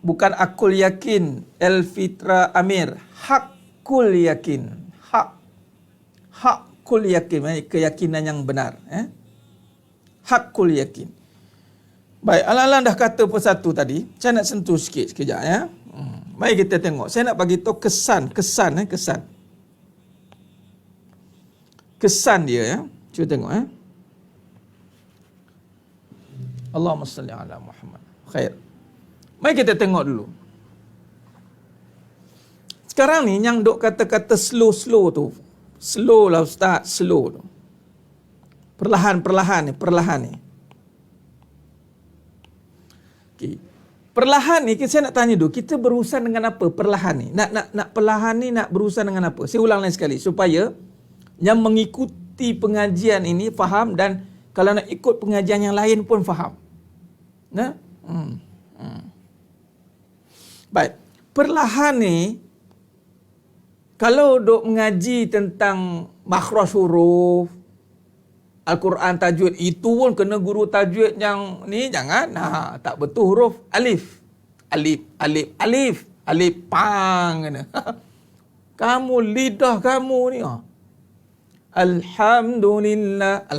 Bukan akul yakin. Elfitra Amir. Hakul yakin. Hakul yakin. Keyakinan yang benar. Hakul yakin. Baik, Alan dah kata persatu tadi. Saya nak sentuh sikit sekejap ya. Mari kita tengok. Saya nak bagi tahu kesan. Kesan dia ya. Cuba tengok ya. Allahumma salli ala Muhammad. Khair. Mari kita tengok dulu. Sekarang ni yang duk kata-kata slow tu. Slow lah Ustaz, slow tu. Perlahan ni. Okay. Perlahan ni saya nak tanya dulu, kita berurusan dengan apa perlahan ni? Nak perlahan ni nak berurusan dengan apa? Saya ulang lagi sekali supaya yang mengikuti pengajian ini faham dan kalau nak ikut pengajian yang lain pun faham. Baik. Perlahan ni kalau duk mengaji tentang makhraj huruf Al-Quran tajwid itu pun kena guru tajwid yang ni jangan. Tak betul huruf alif. Alif pang kena. Kamu lidah kamu ni. Alhamdulillah.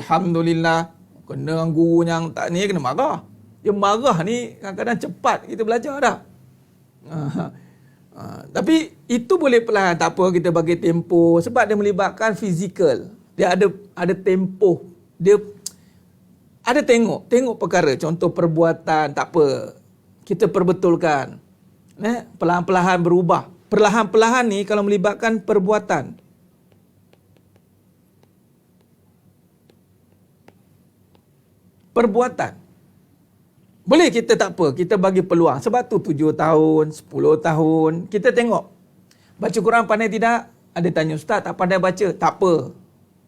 Kena guru yang tak ni kena marah. Dia marah ni kadang-kadang cepat kita belajar dah. Tapi itu boleh perlahan. Tak apa kita bagi tempoh sebab dia melibatkan fizikal. Dia ada tempoh. Dia ada tengok perkara, contoh perbuatan, tak apa. Kita perbetulkan. Perlahan-perlahan berubah. Perlahan-perlahan ni kalau melibatkan perbuatan. Boleh kita tak apa, kita bagi peluang. Sebab tu 7 tahun, 10 tahun, kita tengok. Baca Quran pandai tidak? Ada tanya, Ustaz tak pandai baca? Tak apa,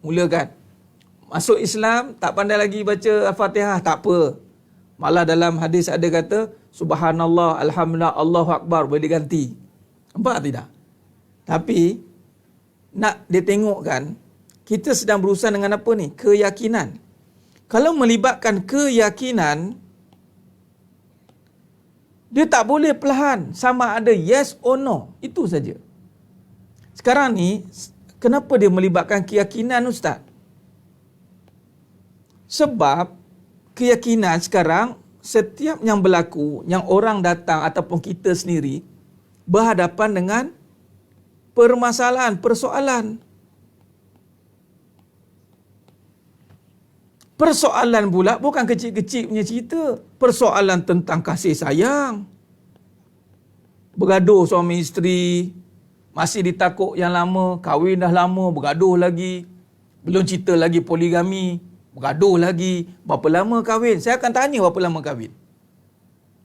mulakan. Masuk Islam, tak pandai lagi baca Al-Fatihah? Tak apa. Malah dalam hadis ada kata, Subhanallah, Alhamdulillah, Allahu Akbar, boleh diganti. Nampak tidak? Tapi, nak dia tengokkan, kita sedang berurusan dengan apa ni? Keyakinan. Kalau melibatkan keyakinan, dia tak boleh perlahan. Sama ada yes or no. Itu saja. Sekarang ni, kenapa dia melibatkan keyakinan, Ustaz? Sebab keyakinan sekarang setiap yang berlaku, yang orang datang ataupun kita sendiri berhadapan dengan permasalahan, persoalan. Persoalan pula bukan kecil-kecil punya cerita. Persoalan tentang kasih sayang. Bergaduh suami isteri, masih ditakuk yang lama, kahwin dah lama, bergaduh lagi. Belum cerita lagi poligami. Bergaduh lagi. Berapa lama kahwin? Saya akan tanya berapa lama kahwin.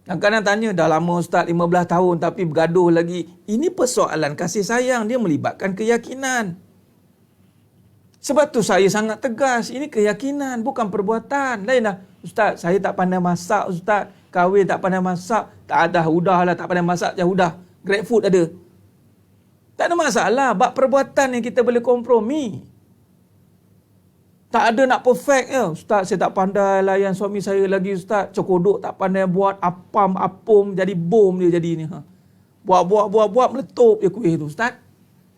Kadang-kadang tanya, dah lama Ustaz 15 tahun tapi bergaduh lagi. Ini persoalan kasih sayang. Dia melibatkan keyakinan. Sebab tu saya sangat tegas. Ini keyakinan, bukan perbuatan. Lainlah. Ustaz, saya tak pandai masak Ustaz. Kahwin tak pandai masak. Tak ada, udahlah tak pandai masak. Udah, Grab food ada. Tak ada masalah. Bab perbuatan yang kita boleh kompromi. Tak ada nak perfect ya. Ustaz, saya tak pandai layan suami saya lagi Ustaz. Cokodok tak pandai buat apam, jadi bom dia jadi ni. Buat, meletup je kuih tu Ustaz.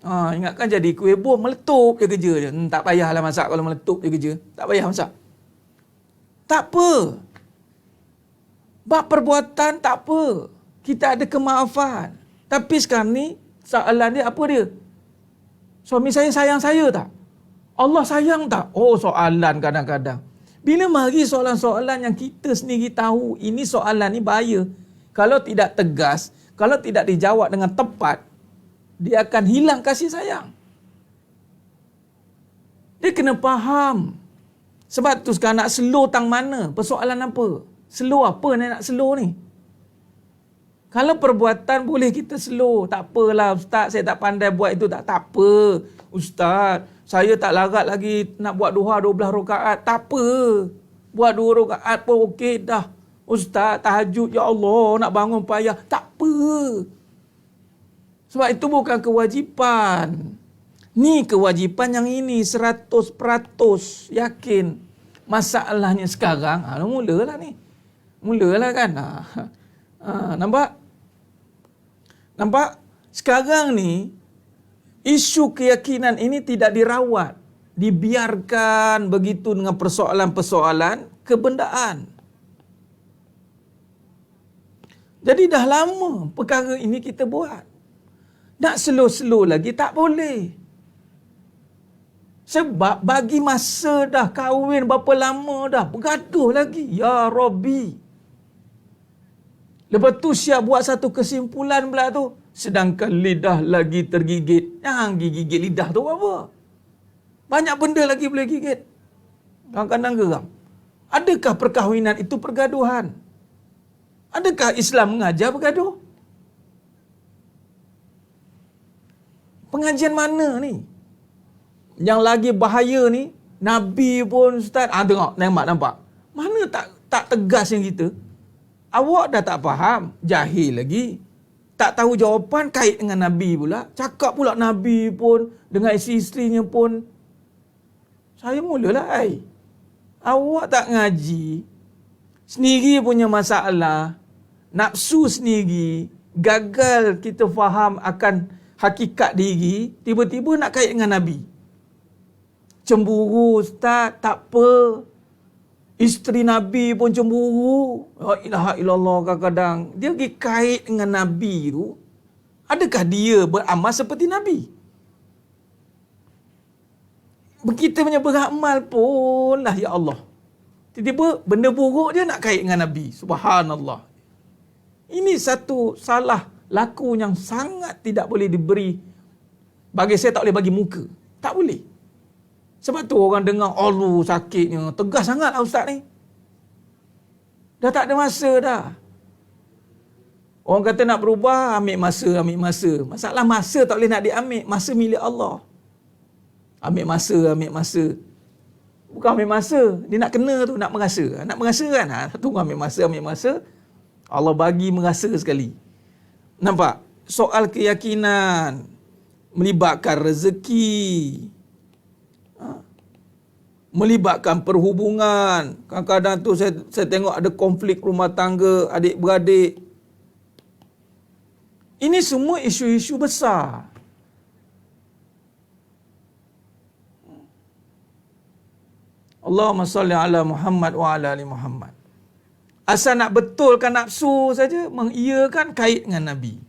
Ingatkan jadi kuih bom, meletup je kerja dia. Tak payahlah masak kalau meletup je kerja. Tak payah masak. Tak apa. Bab perbuatan tak apa. Kita ada kemaafan. Tapi sekarang ni, soalan dia apa dia? Suami saya sayang saya tak? Allah sayang tak? Oh, soalan kadang-kadang. Bila mari soalan-soalan yang kita sendiri tahu, ini soalan ni bahaya. Kalau tidak tegas, kalau tidak dijawab dengan tepat, dia akan hilang kasih sayang. Dia kena faham. Sebab tu sekarang nak slow tang mana? Persoalan apa? Slow apa nak slow ni? Kalau perbuatan boleh kita slow. Tak apalah Ustaz, saya tak pandai buat itu. Tak apa. Ustaz, saya tak larat lagi nak buat duha 12 rakaat. Tak apa. Buat 2 rakaat pun okey dah. Ustaz, tahajud, ya Allah, nak bangun payah. Tak apa. Sebab itu bukan kewajipan. Ni kewajipan yang ini 100% yakin. Masalahnya sekarang, mulalah ni. Mulalah kan. Nampak? Sekarang ni, isu keyakinan ini tidak dirawat. Dibiarkan begitu dengan persoalan-persoalan kebendaan. Jadi dah lama perkara ini kita buat. Nak slow-slow lagi tak boleh. Sebab bagi masa dah kahwin berapa lama dah. Bergaduh lagi. Ya Rabbi. Lepas tu siap buat satu kesimpulan pula tu. Sedangkan lidah lagi tergigit. Jangan gigit lidah tu apa? Banyak benda lagi boleh gigit. Kadang-kadang geram. Adakah perkahwinan itu pergaduhan? Adakah Islam mengajar bergaduh? Pengajian mana ni? Yang lagi bahaya ni, Nabi pun Ustaz, tengok, nampak. Mana tak tegas yang kita? Awak dah tak faham, jahil lagi. Tak tahu jawapan, kait dengan Nabi pula. Cakap pula Nabi pun, dengan isteri-isterinya pun. Saya mulalah, awak tak ngaji, sendiri punya masalah, nafsu sendiri, gagal kita faham akan hakikat diri, tiba-tiba nak kait dengan Nabi. Cemburu Ustaz, tak apa. Isteri Nabi pun cemburu. La ilaha illallah kadang-kadang. Dia pergi kait dengan Nabi tu. Adakah dia beramal seperti Nabi? Kita punya beramal pun lah ya Allah. Tiba-tiba benda buruk dia nak kait dengan Nabi. Subhanallah. Ini satu salah laku yang sangat tidak boleh diberi. Bagi saya tak boleh bagi muka. Tak boleh. Sebab tu orang dengar, Allah sakitnya. Tegas sangat lah Ustaz ni. Dah tak ada masa dah. Orang kata nak berubah, ambil masa. Masalah masa tak boleh nak diambil. Masa milik Allah. Ambil masa. Bukan ambil masa. Dia nak kena tu, nak merasa. Nak merasa kan? Tunggu ambil masa. Allah bagi merasa sekali. Nampak? Soal keyakinan. Melibatkan rezeki. Melibatkan perhubungan. Kadang-kadang tu saya tengok ada konflik rumah tangga, adik-beradik. Ini semua isu-isu besar. Allahumma salli ala Muhammad wa ala ali Muhammad. Asal nak betulkan nafsu saja, mengiyakan kait dengan Nabi.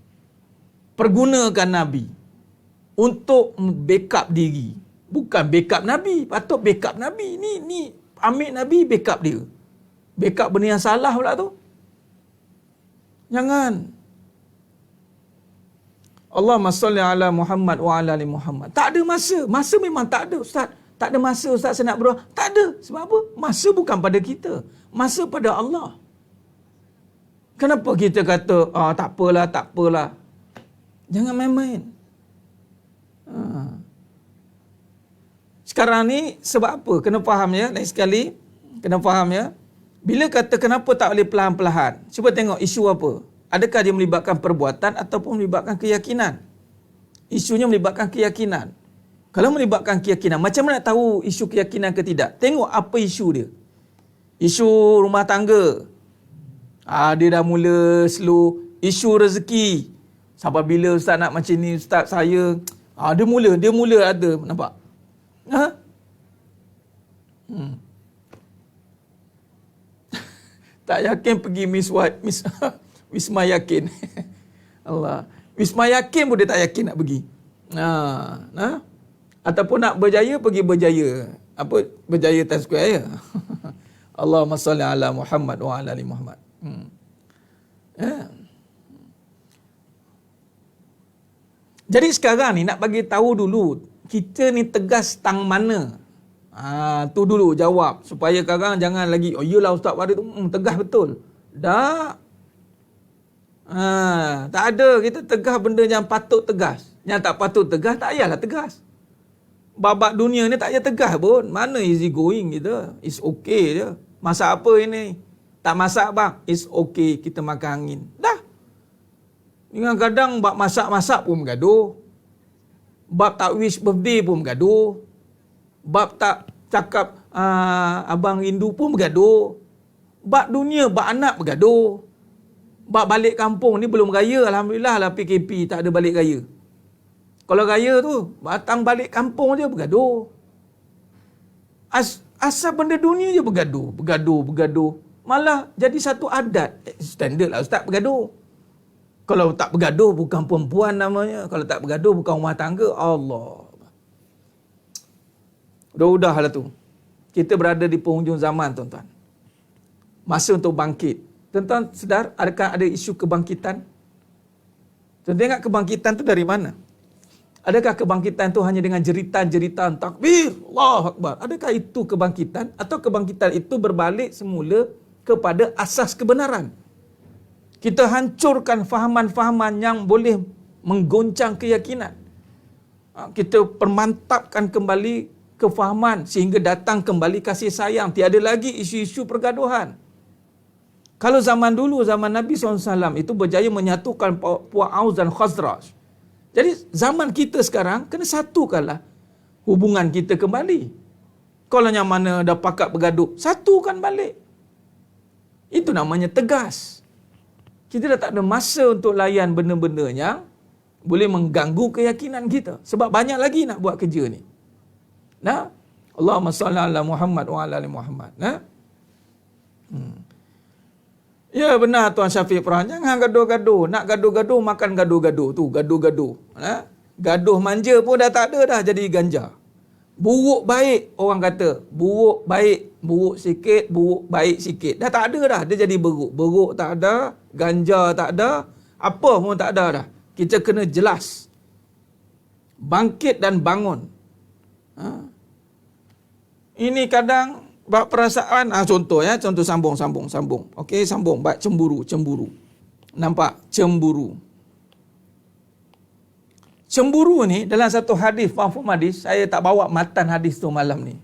Pergunakan Nabi untuk backup diri. Bukan backup Nabi. Patut backup Nabi. Ni ambil Nabi, backup dia. Backup benda yang salah pula tu. Jangan. Allahumma salli ala Muhammad wa ala ali Muhammad. Tak ada masa. Masa memang tak ada Ustaz. Tak ada masa Ustaz saya nak berdoa. Tak ada. Sebab apa? Masa bukan pada kita. Masa pada Allah. Kenapa kita kata, tak apalah. Jangan main-main. Sekarang ni sebab apa? Kena faham ya. Lain sekali. Kena faham ya. Bila kata kenapa tak boleh perlahan-perlahan. Cuba tengok isu apa. Adakah dia melibatkan perbuatan ataupun melibatkan keyakinan? Isunya melibatkan keyakinan. Kalau melibatkan keyakinan, macam mana nak tahu isu keyakinan ke tidak? Tengok apa isu dia. Isu rumah tangga. Dia dah mula slow. Isu rezeki. Sampai bila ustaz nak macam ni, ustaz saya. Dia mula ada. Nampak? Tak yakin pergi Wisma Yakin. Allah. Wisma Yakin pun dia tak yakin nak pergi. Ataupun nak berjaya, pergi berjaya. Berjaya Times Square ya. Allahumma salli ala Muhammad wa ala ali Muhammad. Jadi sekarang ni nak bagi tahu dulu, kita ni tegas tang mana. Tu dulu jawab supaya sekarang jangan lagi iyalah ustaz pada tu tegas betul. Tak. Tak ada, kita tegas benda yang patut tegas. Yang tak patut tegas tak payahlah tegas. Babak dunia ni tak payah tegas pun. Mana easy going kita. It's okay je. Masak apa ini? Tak masak bang. It's okay, kita makan angin. Dah. Dengan kadang bab masak-masak pun bergaduh. Bab tak wish birthday pun bergaduh. Bab tak cakap abang rindu pun bergaduh. Bab dunia, bab anak bergaduh. Bab balik kampung ni belum raya. Alhamdulillah lah PKP tak ada balik raya. Kalau raya tu, batang balik kampung je bergaduh. Asal benda dunia je bergaduh. Malah jadi satu adat. Standard lah ustaz bergaduh. Kalau tak bergaduh bukan perempuan namanya. Kalau tak bergaduh bukan rumah tangga. Allah. Udahlah tu. Kita berada di penghujung zaman tuan-tuan. Masa untuk bangkit. Tuan-tuan sedar adakah ada isu kebangkitan? Tuan-tuan ingat kebangkitan tu dari mana? Adakah kebangkitan tu hanya dengan jeritan-jeritan takbir, Allahu Akbar? Adakah itu kebangkitan? Atau kebangkitan itu berbalik semula kepada asas kebenaran? Kita hancurkan fahaman-fahaman yang boleh menggoncang keyakinan. Kita permantapkan kembali kefahaman sehingga datang kembali kasih sayang. Tiada lagi isu-isu pergaduhan. Kalau zaman dulu, zaman Nabi SAW itu berjaya menyatukan puak Aus dan Khazraj. Jadi zaman kita sekarang kena satukanlah hubungan kita kembali. Kalau yang mana dah pakat bergaduh, satukan balik. Itu namanya tegas. Kita dah tak ada masa untuk layan benda-benda yang boleh mengganggu keyakinan kita. Sebab banyak lagi nak buat kerja ni. Allahumma salli ala Muhammad wa ala ali Muhammad. Ya benar Tuan Syafiq Farhan. Jangan gaduh-gaduh. Nak gaduh-gaduh, makan gaduh-gaduh. Tu, gaduh-gaduh. Gaduh manja pun dah tak ada dah jadi ganja. Buruk baik orang kata. Buruk baik. Buruk sikit, buruk baik sikit. Dah tak ada dah. Dia jadi beruk. Beruk tak ada. Ganja tak ada. Apa pun tak ada dah. Kita kena jelas. Bangkit dan bangun. Ini kadang bab perasaan, contoh sambung. Okey, sambung bab cemburu. Nampak? Cemburu ni dalam satu hadis, mafhum hadis, saya tak bawa matan hadis tu malam ni.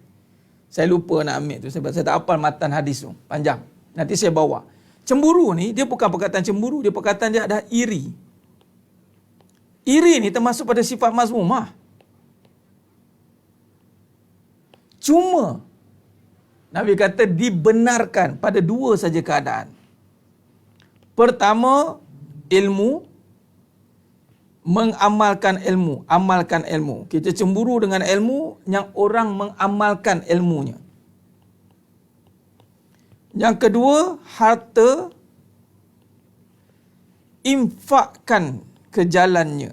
Saya lupa nak ambil tu sebab saya tak hafal matan hadis tu, panjang. Nanti saya bawa. Cemburu ni dia bukan perkataan cemburu, dia perkataan dia ada iri. Iri ni termasuk pada sifat mazmumah. Cuma Nabi kata dibenarkan pada dua saja keadaan. Pertama, ilmu, mengamalkan ilmu, amalkan ilmu. Kita cemburu dengan ilmu yang orang mengamalkan ilmunya. Yang kedua, harta, infakkan ke jalannya.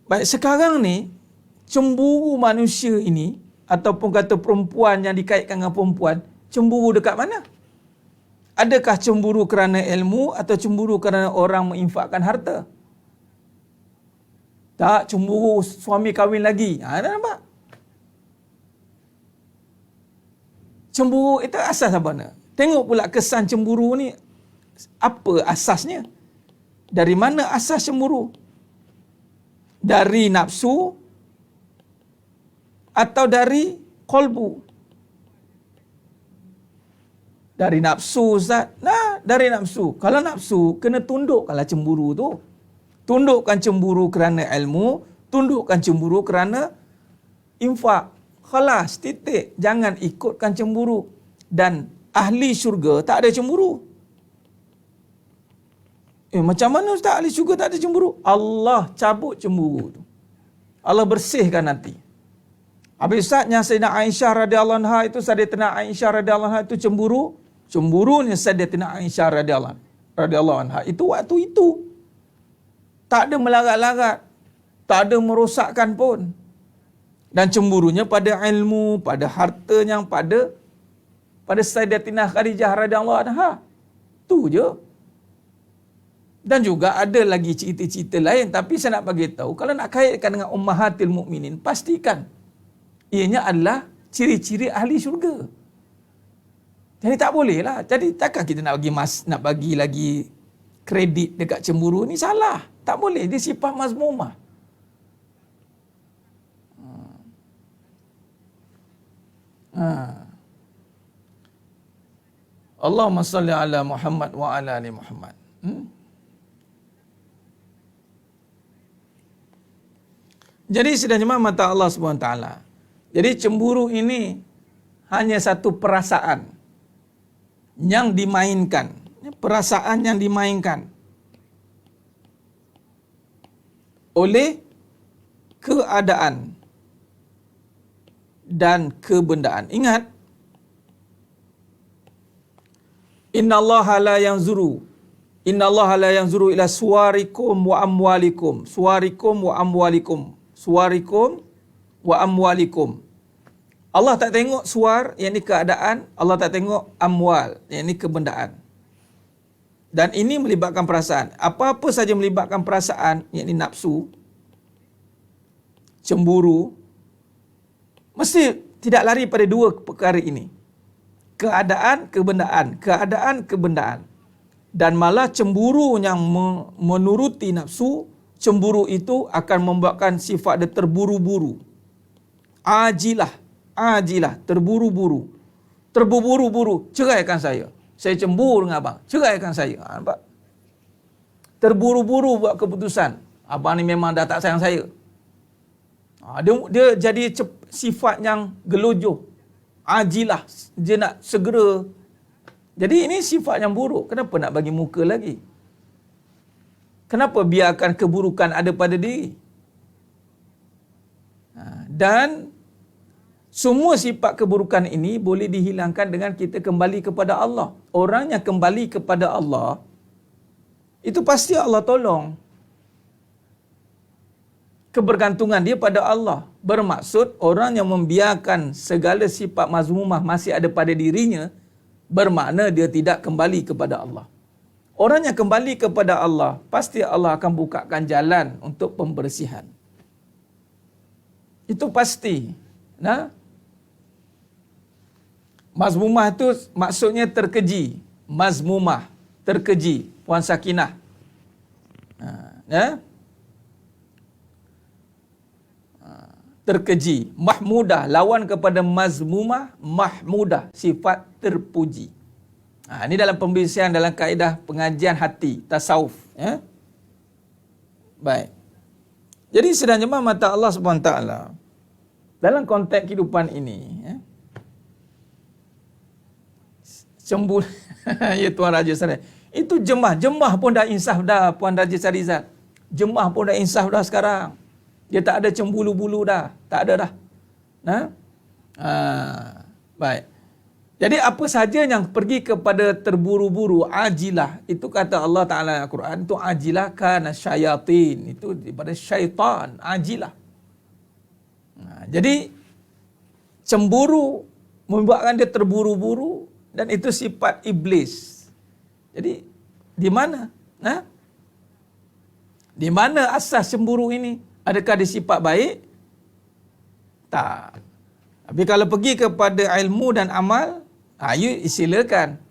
Baik, sekarang ni cemburu manusia ini ataupun kata perempuan yang dikaitkan dengan perempuan, cemburu dekat mana? Adakah cemburu kerana ilmu atau cemburu kerana orang menginfakkan harta? Tak, cemburu suami kahwin lagi. Dah nampak? Cemburu itu asas apa nak? Tengok pula kesan cemburu ni, apa asasnya? Dari mana asas cemburu? Dari nafsu atau dari kolbu? Dari nafsu Ustaz. Dari nafsu. Kalau nafsu, kena tundukkanlah cemburu tu. Tundukkan cemburu kerana ilmu, Tundukkan cemburu kerana infak. Khalas, titik. Jangan ikutkan cemburu. Dan ahli syurga tak ada cemburu. Macam mana Ustaz ahli syurga tak ada cemburu? Allah cabut cemburu tu. Allah bersihkan nanti. Habis Ustaz yang Sayyidah Aisyah radhiyallahu anha itu, Sayyidatina Aisyah radhiyallahu anha itu cemburu. Cemburunya Sayyidatina Aisyah radhiyallahu anha itu waktu itu. Tak ada melarat-larat. Tak ada merosakkan pun. Dan cemburunya pada ilmu, pada harta yang pada Sayyidatina Khadijah radhiyallahu anha. Tu je. Dan juga ada lagi cerita-cerita lain, tapi saya nak bagi tahu kalau nak kaitkan dengan ummahatil mukminin, pastikan ianya adalah ciri-ciri ahli syurga. Jadi tak boleh lah. Jadi takkan kita nak bagi lagi kredit dekat cemburu ni, salah. Tak boleh, dia sifat mazmumah. Allahumma salli ala Muhammad wa ala ali Muhammad. Jadi sudah jemaah mata Allah SWT. Jadi cemburu ini hanya satu perasaan yang dimainkan. Perasaan yang dimainkan oleh keadaan dan kebendaan. Ingat, innallaha la yanzuru ila suwarikum wa amwalikum. Suwarikum wa amwalikum. Suwarikum wa amwalikum. Allah tak tengok suar, yang ini keadaan. Allah tak tengok amwal, yang ini kebendaan. Dan ini melibatkan perasaan. Apa-apa saja melibatkan perasaan, yang ini nafsu, cemburu, mesti tidak lari pada dua perkara ini. Keadaan, kebendaan. Keadaan, kebendaan. Dan malah cemburu yang menuruti nafsu, cemburu itu akan membuatkan sifat dia terburu-buru. Ajilah, terburu-buru. Terburu-buru, ceraikan saya. Saya cemburu dengan abang, ceraikan saya. Nampak? Terburu-buru buat keputusan. Abang ni memang dah tak sayang saya. Dia jadi sifat yang gelojoh. Ajilah, dia nak segera. Jadi ini sifat yang buruk. Kenapa nak bagi muka lagi? Kenapa biarkan keburukan ada pada diri? Dan semua sifat keburukan ini boleh dihilangkan dengan kita kembali kepada Allah. Orang yang kembali kepada Allah, itu pasti Allah tolong. Kebergantungan dia pada Allah. Bermaksud orang yang membiarkan segala sifat mazmumah masih ada pada dirinya, bermakna dia tidak kembali kepada Allah. Orang yang kembali kepada Allah, pasti Allah akan bukakan jalan untuk pembersihan. Itu pasti. Nah, mazmumah itu maksudnya terkeji. Mazmumah, terkeji. Puan Sakinah. Terkeji. Mahmudah, lawan kepada mazmumah, mahmudah, sifat terpuji. Ini dalam pembersihan dalam kaedah pengajian hati, tasawuf. Baik. Jadi sedang jemaah mata Allah SWT, dalam konteks kehidupan ini, cemburu, ya Tuan Raja Sarizat, itu jemaah pun dah insaf dah, Puan Raja Sarizat. Jemaah pun dah insaf dah sekarang. Dia tak ada cembulu-bulu dah. Tak ada dah. Baik. Jadi apa saja yang pergi kepada terburu-buru, ajilah, itu kata Allah Ta'ala dalam Al-Quran, itu ajilah kana syayatin, itu daripada syaitan, ajilah. Jadi cemburu membuatkan dia terburu-buru, dan itu sifat iblis. Jadi di mana? Di mana asas cemburu ini? Adakah dia sifat baik? Tak. Tapi kalau pergi kepada ilmu dan amal, you silakan.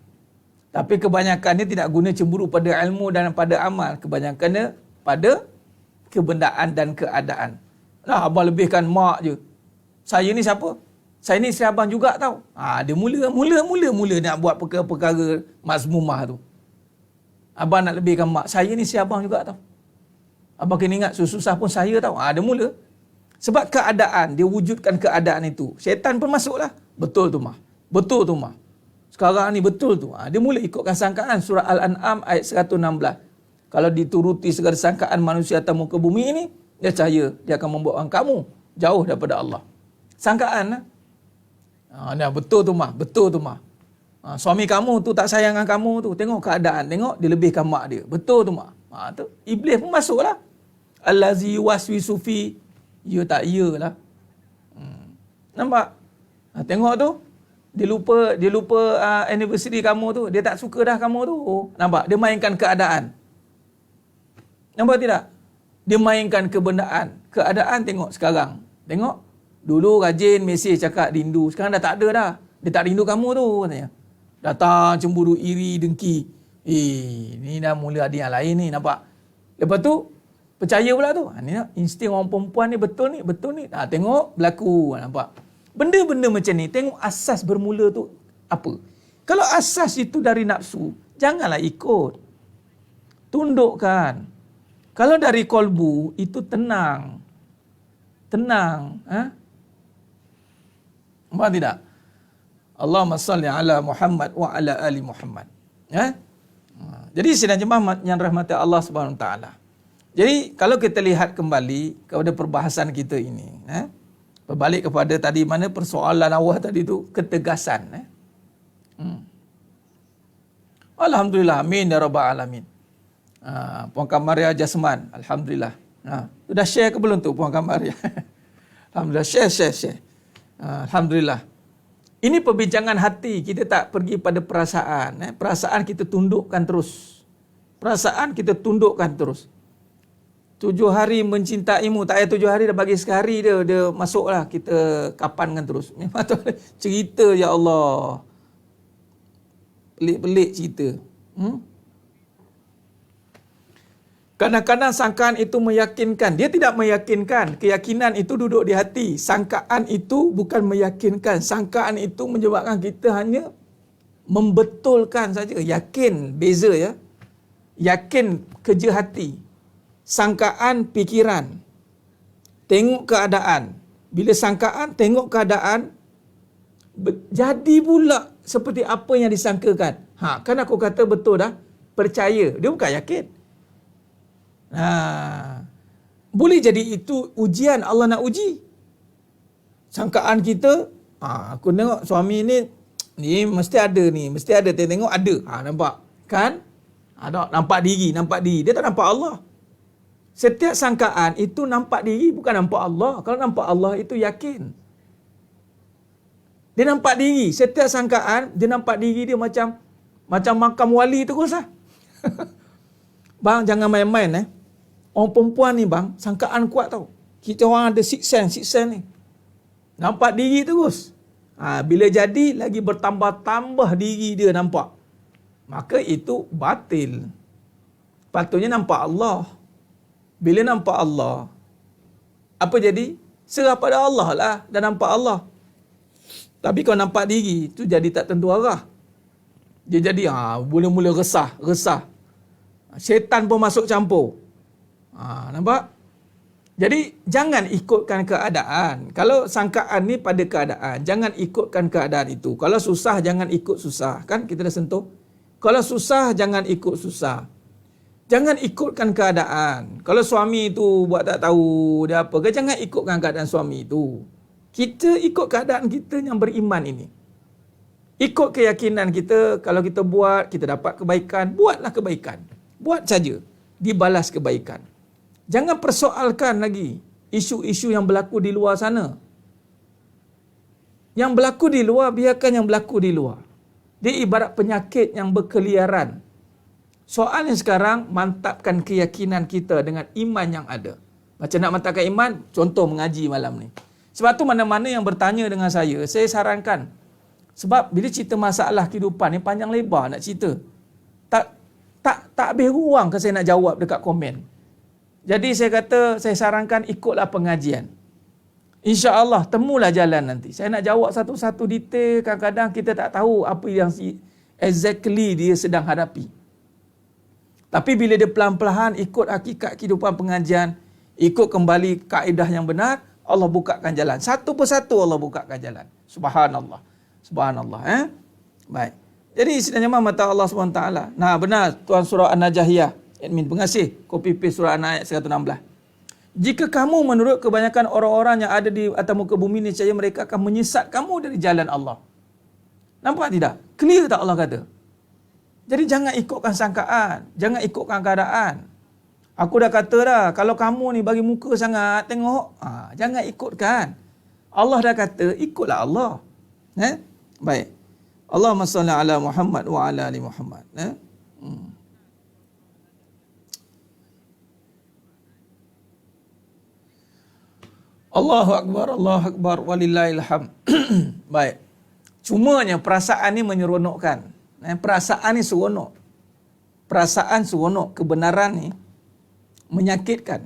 Tapi kebanyakannya tidak guna cemburu pada ilmu dan pada amal. Kebanyakannya pada kebendaan dan keadaan. Abang lebihkan mak je. Saya ni siapa? Saya ni isteri abang juga tau. Dia mula nak buat perkara mazmumah tu. Abang nak lebihkan mak. Saya ni isteri abang juga tau. Abang kena ingat susah pun saya tahu. Dia mula. Sebab keadaan, dia wujudkan keadaan itu. Syaitan pun masuklah. Betul tu mah. Betul tu mah. Sekarang ni betul tu. Dia mula ikutkan sangkaan surah Al-An'am ayat 116. Kalau dituruti segala sangkaan manusia atas muka bumi ini, dia percaya dia akan membawa kamu jauh daripada Allah. Sangkaan lah. Betul tu mah. Betul tu mah. Suami kamu tu tak sayang dengan kamu tu. Tengok keadaan. Tengok dia lebihkan mak dia. Betul tu mah. Tu. Iblis pun masuklah. Allazi waswisu fi. Ya tak ya lah. Nampak? Tengok tu. Dia lupa anniversary kamu tu. Dia tak suka dah kamu tu. Nampak? Dia mainkan keadaan. Nampak tidak? Dia mainkan kebendaan. Keadaan tengok sekarang. Tengok. Dulu rajin mesej cakap rindu. Sekarang dah tak ada dah. Dia tak rindu kamu tu katanya. Datang cemburu, iri, dengki. Ni dah mula ada yang lain ni. Nampak? Lepas tu, percaya pula tu. Ni insting orang perempuan ni betul ni. Betul ni. Tengok berlaku. Nampak? Benda-benda macam ni. Tengok asas bermula tu apa. Kalau asas itu dari nafsu, janganlah ikut. Tundukkan. Kalau dari kolbu, itu tenang. Tenang. Nampak tidak? Allahumma salli ala Muhammad wa ala ali Muhammad. Jadi sidang jemaah yang rahmati Allah Subhanahu Wa Taala. Jadi kalau kita lihat kembali kepada perbahasan kita ini, berbalik kepada tadi mana persoalan awal tadi tu, ketegasan. Alhamdulillah, amin ya rabbal alamin. Puan Kamaria Jasman, alhamdulillah. Sudah share ke belum tu Puan Kamaria? Alhamdulillah, share. Alhamdulillah. Ini perbincangan hati, kita tak pergi pada perasaan. Perasaan kita tundukkan terus. Perasaan kita tundukkan terus. 7 hari mencintaimu, tak payah 7 hari, dah bagi sehari dia masuklah, kita kapankan terus. Memang tu cerita, ya Allah. Pelik-pelik cerita. Kadang-kadang sangkaan itu meyakinkan. Dia tidak meyakinkan. Keyakinan itu duduk di hati. Sangkaan itu bukan meyakinkan. Sangkaan itu menyebabkan kita hanya membetulkan saja. Yakin, beza ya. Yakin kerja hati. Sangkaan fikiran. Tengok keadaan. Bila sangkaan, tengok keadaan. Jadi pula seperti apa yang disangkakan. Kan aku kata betul dah. Percaya. Dia bukan yakin. Boleh jadi itu ujian, Allah nak uji sangkaan kita. Aku tengok suami ni mesti ada ni, mesti ada, tengok ada. Nampak kan? Nampak diri, dia tak nampak Allah. Setiap sangkaan itu nampak diri, bukan nampak Allah. Kalau nampak Allah itu yakin. Dia nampak diri, setiap sangkaan dia nampak diri dia macam makam wali terus lah. Bang, jangan main-main Orang perempuan ni bang, sangkaan kuat tau. Kita orang ada six sense ni. Nampak diri terus. Bila jadi, lagi bertambah-tambah diri dia nampak. Maka itu batil. Patutnya nampak Allah. Bila nampak Allah, apa jadi? Serah pada Allah lah, dah nampak Allah. Tapi kalau nampak diri, tu jadi tak tentu arah. Dia jadi, mula-mula resah. Syaitan pun masuk campur. Nampak? Jadi jangan ikutkan keadaan. Kalau sangkaan ni pada keadaan, jangan ikutkan keadaan itu. Kalau susah, jangan ikut susah. Kan kita dah sentuh. Kalau susah, jangan ikut susah. Jangan ikutkan keadaan. Kalau suami itu buat tak tahu dia apa ke, jangan ikutkan keadaan suami itu. Kita ikut keadaan kita yang beriman ini. Ikut keyakinan kita, kalau kita buat, kita dapat kebaikan, buatlah kebaikan. Buat saja, dibalas kebaikan. Jangan persoalkan lagi isu-isu yang berlaku di luar sana. Yang berlaku di luar, biarkan yang berlaku di luar. Dia ibarat penyakit yang berkeliaran. Soalnya sekarang, mantapkan keyakinan kita dengan iman yang ada. Macam nak mantapkan iman, contoh mengaji malam ni. Sebab tu mana-mana yang bertanya dengan saya sarankan. Sebab bila cerita masalah kehidupan ni panjang lebar nak cerita. Tak habis ruang ke saya nak jawab dekat komen. Jadi saya kata, saya sarankan ikutlah pengajian. InsyaAllah temulah jalan nanti. Saya nak jawab satu-satu detail, kadang-kadang kita tak tahu apa yang exactly dia sedang hadapi. Tapi bila dia pelan-pelan ikut hakikat kehidupan pengajian, ikut kembali kaedah yang benar, Allah bukakan jalan. Satu persatu Allah bukakan jalan. Subhanallah. Subhanallah. Baik. Jadi sebenarnya mata Allah SWT. Nah benar Tuan Surah An-Najahiyah. Admin pengasih. Copy paste surah An ayat 116. Jika kamu menurut kebanyakan orang-orang yang ada di atas muka bumi, niscaya mereka akan menyesat kamu dari jalan Allah. Nampak tidak? Clear tak Allah kata? Jadi jangan ikutkan sangkaan. Jangan ikutkan keadaan. Aku dah kata dah, kalau kamu ni bagi muka sangat, tengok. Jangan ikutkan. Allah dah kata, ikutlah Allah. Baik. Allahumma salli ala Muhammad wa ala ali Muhammad. Allahu Akbar, walillahil hamd. Baik. Cumanya perasaan ni menyeronokkan. Perasaan ni seronok. Perasaan seronok. Kebenaran ni menyakitkan.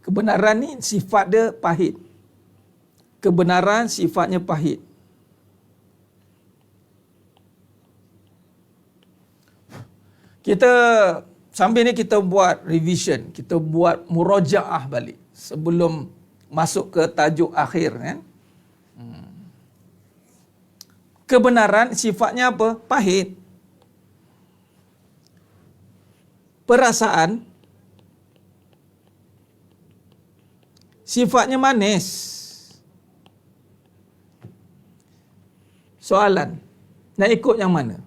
Kebenaran ni sifat dia pahit. Kebenaran sifatnya pahit. Kita sambil ni kita buat revision, kita buat murajaah balik sebelum masuk ke tajuk akhir kan. Kebenaran sifatnya apa? Pahit. Perasaan sifatnya manis. Soalan, nak ikut yang mana?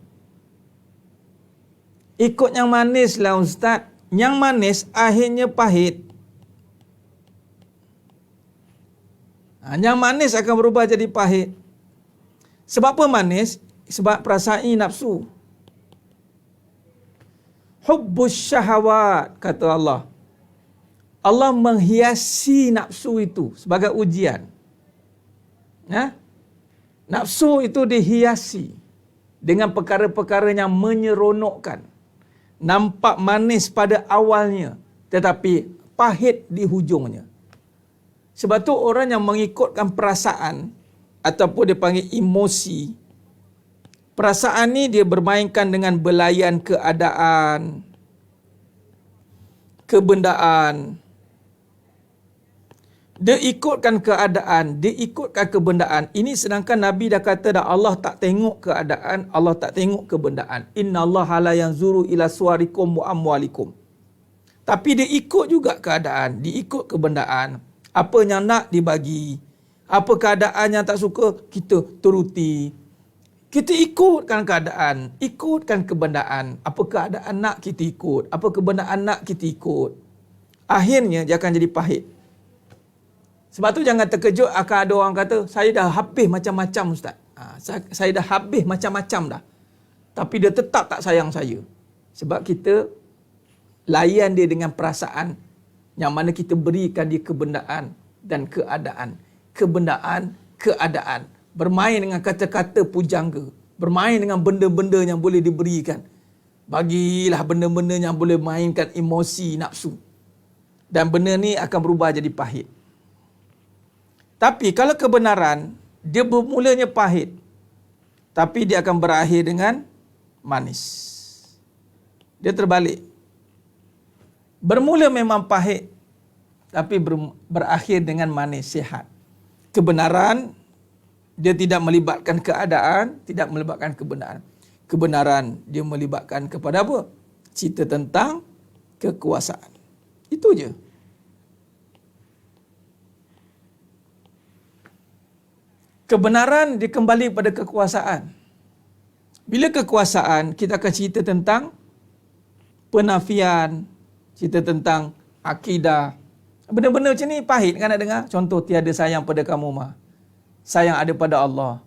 Ikut yang manis lah Ustaz. Yang manis akhirnya pahit. Yang manis akan berubah jadi pahit. Sebab apa manis? Sebab perasaan nafsu. Hubbus syahawat, kata Allah. Allah menghiasi nafsu itu sebagai ujian. Nafsu itu dihiasi dengan perkara-perkara yang menyeronokkan. Nampak manis pada awalnya, tetapi pahit di hujungnya. Sebab tu orang yang mengikutkan perasaan ataupun dia panggil emosi, perasaan ni dia bermainkan dengan belayan keadaan, kebendaan. Dia ikutkan keadaan, dia ikutkan kebendaan. Ini sedangkan Nabi dah kata dah, Allah tak tengok keadaan, Allah tak tengok kebendaan. Innallaha la yanzuru ila suwarikum wa amwalikum. Tapi dia ikut juga keadaan, dia ikut kebendaan. Apa yang nak dibagi, apa keadaan yang tak suka, kita turuti. Kita ikutkan keadaan, ikutkan kebendaan. Apa keadaan nak, kita ikut. Apa kebendaan nak, kita ikut. Akhirnya dia akan jadi pahit. Sebab tu jangan terkejut akan ada orang kata, saya dah habis macam-macam Ustaz. Saya dah habis macam-macam dah. Tapi dia tetap tak sayang saya. Sebab kita layan dia dengan perasaan yang mana kita berikan dia kebendaan dan keadaan. Kebendaan, keadaan. Bermain dengan kata-kata pujangga. Bermain dengan benda-benda yang boleh diberikan. Bagilah benda-benda yang boleh mainkan emosi, nafsu. Dan benda ni akan berubah jadi pahit. Tapi kalau kebenaran, dia bermulanya pahit. Tapi dia akan berakhir dengan manis. Dia terbalik. Bermula memang pahit. Tapi berakhir dengan manis, sihat. Kebenaran, dia tidak melibatkan keadaan, tidak melibatkan kebenaran. Kebenaran, dia melibatkan kepada apa? Cerita tentang kekuasaan. Itu je. Kebenaran dia kembali pada kekuasaan. Bila kekuasaan, kita akan cerita tentang penafian, cerita tentang akidah. Benda-benda macam ni pahit kan nak dengar? Contoh, tiada sayang pada kamu mah. Sayang ada pada Allah.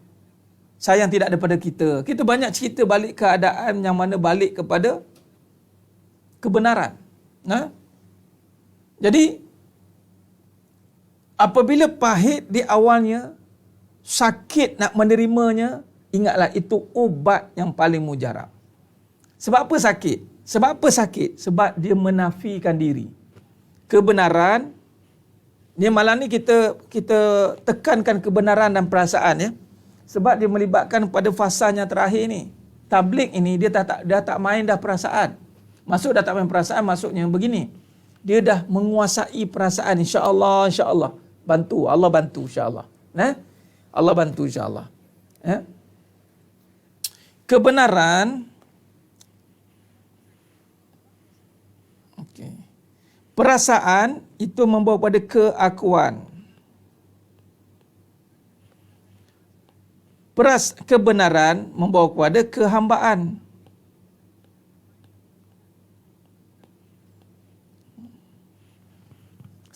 Sayang tidak ada pada kita. Kita banyak cerita balik keadaan yang mana balik kepada kebenaran. Jadi, apabila pahit di awalnya, sakit nak menerimanya, ingatlah itu ubat yang paling mujarab. Sebab apa sakit? Sebab apa sakit? Sebab dia menafikan diri. Kebenaran, ni malam ni kita tekankan kebenaran dan perasaan ya. Sebab dia melibatkan pada fasa yang terakhir ni. Tabligh ini dia tak main dah perasaan. Masuk dah tak main perasaan, masuknya begini. Dia dah menguasai perasaan, insya-Allah, insya-Allah. Bantu, Allah bantu insya-Allah. Allah bantu insya-Allah. Kebenaran perasaan itu membawa pada keakuan. Kebenaran membawa kepada kehambaan.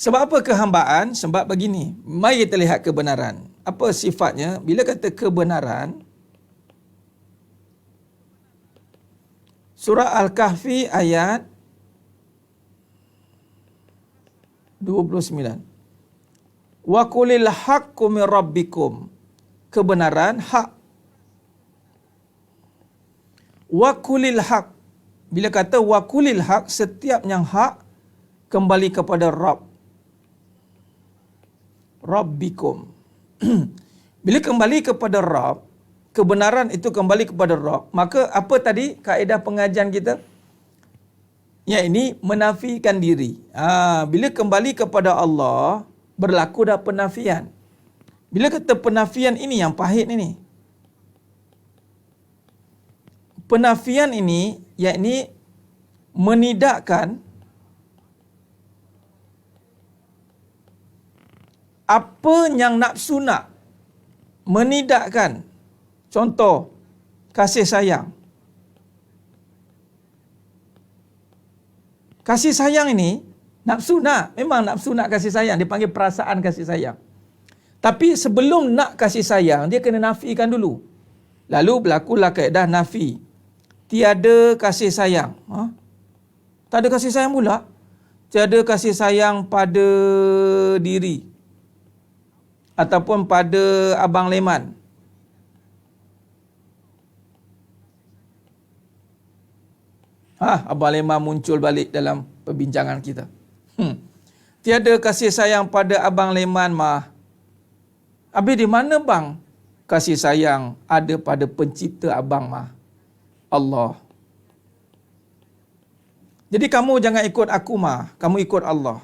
Sebab apa kehambaan? Sebab begini. Mari kita lihat kebenaran. Apa sifatnya? Bila kata kebenaran, surah Al-Kahfi ayat 29. Wa qulil haqqu min rabbikum. Kebenaran, hak. Wa qulil haq. Bila kata wa qulil haq, setiap yang hak kembali kepada Rabb. Rabbikum. Bila kembali kepada Rabb, kebenaran itu kembali kepada Rabb, maka apa tadi kaedah pengajian kita? Yang ini menafikan diri. Bila kembali kepada Allah, berlaku dah penafian. Bila kata penafian ini yang pahit ini. Penafian ini, yakni menidakkan apa yang nafsu nak. Menidakkan. Contoh, kasih sayang. Kasih sayang ini, nafsu nak. Memang nafsu nak kasih sayang. Dia panggil perasaan kasih sayang. Tapi sebelum nak kasih sayang, dia kena nafikan dulu. Lalu berlakulah kaedah nafi. Tiada kasih sayang. Tak ada kasih sayang pula. Tiada kasih sayang pada diri. Ataupun pada Abang Leman. Abang Leman muncul balik dalam perbincangan kita. Tiada kasih sayang pada Abang Leman mah. Habis di mana bang? Kasih sayang ada pada pencipta abang mah. Allah. Jadi kamu jangan ikut aku mah. Kamu ikut Allah.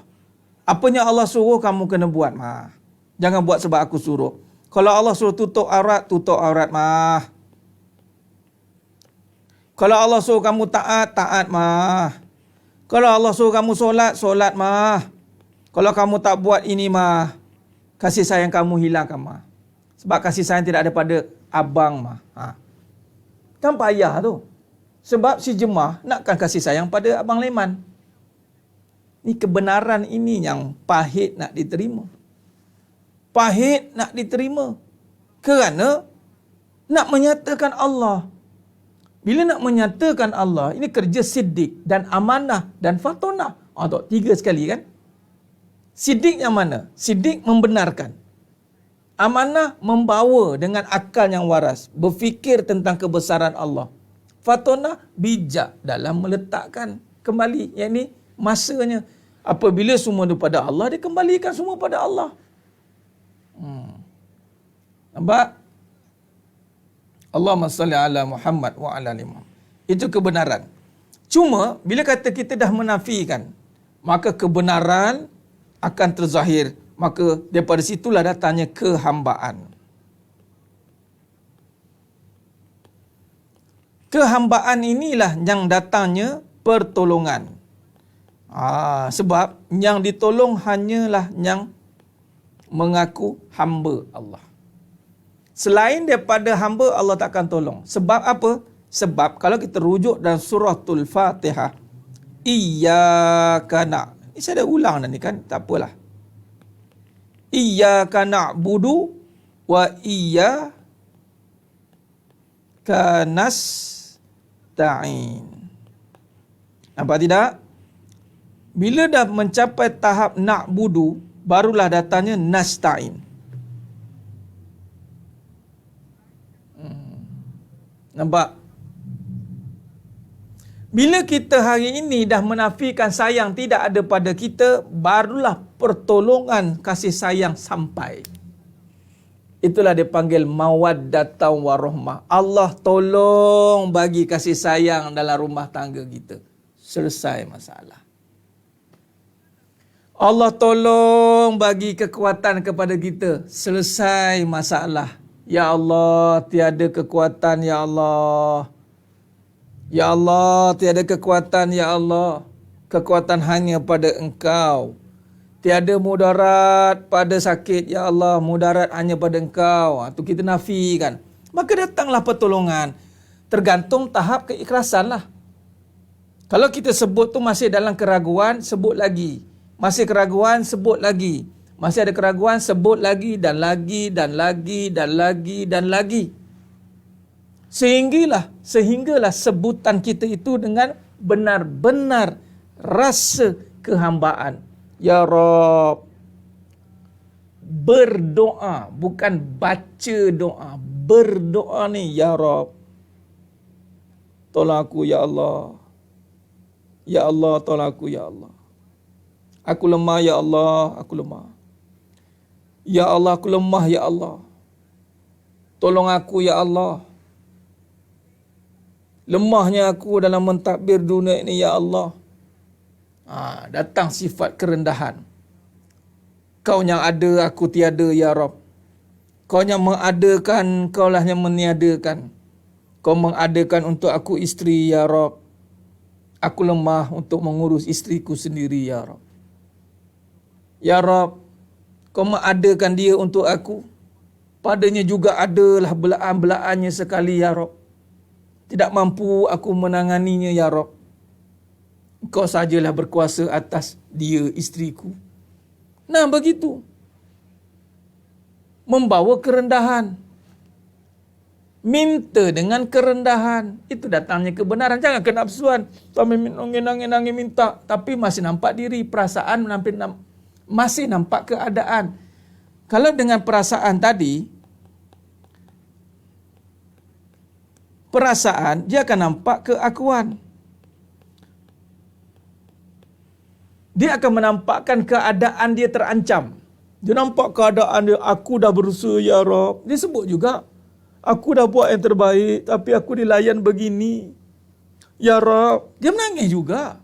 Apanya Allah suruh kamu kena buat mah. Jangan buat sebab aku suruh. Kalau Allah suruh tutup aurat mah. Kalau Allah suruh kamu taat mah. Kalau Allah suruh kamu solat mah. Kalau kamu tak buat ini mah, kasih sayang kamu hilangkan mah. Sebab kasih sayang tidak ada pada abang mah. Kan payah tu. Sebab si jemaah nakkan kasih sayang pada Abang Leman. Ini kebenaran ini yang pahit nak diterima. Pahit nak diterima. Kerana nak menyatakan Allah. Bila nak menyatakan Allah, ini kerja siddiq dan amanah dan fatonah. Tiga sekali kan? Siddiq yang mana? Siddiq membenarkan. Amanah membawa dengan akal yang waras. Berfikir tentang kebesaran Allah. Fatonah bijak dalam meletakkan kembali. Yang ini masanya. Apabila semua itu pada Allah, dia kembalikan semua pada Allah. Nampak? Allahumma salli ala Muhammad wa ala ali Muhammad. Itu kebenaran. Cuma, bila kata kita dah menafikan, maka kebenaran akan terzahir. Maka daripada situlah datangnya kehambaan. Kehambaan inilah yang datangnya pertolongan. Sebab yang ditolong hanyalah yang mengaku hamba Allah. Selain daripada hamba, Allah takkan tolong. Sebab apa? Sebab kalau kita rujuk dalam suratul Fatihah, Iyyaka Ini saya dah ulang dah ni kan, tak apalah. Iyyaka na'budu wa iyyaka nasta'in. Nampak tidak? Bila dah mencapai tahap na'budu, barulah datangnya nasta'in. Nampak? Bila kita hari ini dah menafikan sayang tidak ada pada kita, barulah pertolongan kasih sayang sampai. Itulah dia panggil mawaddatan warahmah. Allah tolong bagi kasih sayang dalam rumah tangga kita. selesai masalah. Allah tolong bagi kekuatan kepada kita, selesai masalah. Ya Allah, tiada kekuatan ya Allah. Ya Allah, tiada kekuatan ya Allah. Kekuatan hanya pada Engkau. Tiada mudarat pada sakit ya Allah, mudarat hanya pada Engkau. Itu kita nafikan. Maka datanglah pertolongan. Tergantung tahap keikhlasan lah. Kalau kita sebut tu masih dalam keraguan, sebut lagi. Masih keraguan, sebut lagi. Masih ada keraguan, sebut lagi dan lagi dan lagi dan lagi dan lagi. Sehinggalah sebutan kita itu dengan benar-benar rasa kehambaan. Ya Rabb. Berdoa, bukan baca doa. Berdoa ni, Ya Rabb. Tolong aku ya Allah. Ya Allah, tolong aku ya Allah. Aku lemah ya Allah, aku lemah. Ya Allah, aku lemah ya Allah. Tolong aku ya Allah. Lemahnya aku dalam mentadbir dunia ini ya Allah. Datang sifat kerendahan. Kau yang ada, aku tiada ya Rabb. Kau yang mengadakan, kau lah yang meniadakan. Kau mengadakan untuk aku isteri ya Rabb. Aku lemah untuk mengurus isteriku sendiri ya Rabb. Ya Rabb, kau mengadakan dia untuk aku. Padanya juga adalah belaan-belaannya sekali ya Rabb. Tidak mampu aku menanganinya ya Rabb. Kau sajalah berkuasa atas dia, isteriku. Nah, begitu. Membawa kerendahan. Minta dengan kerendahan. Itu datangnya kebenaran. Jangan kenapsuan. Sampai nangis minta. Tapi masih nampak diri. Perasaan masih nampak keadaan. Kalau dengan perasaan tadi, perasaan dia akan nampak keakuan. Dia akan menampakkan keadaan dia terancam. Dia nampak keadaan dia, aku dah berusaha ya Rabb. Dia sebut juga, aku dah buat yang terbaik, tapi aku dilayan begini. Ya Rabb, dia menangis juga.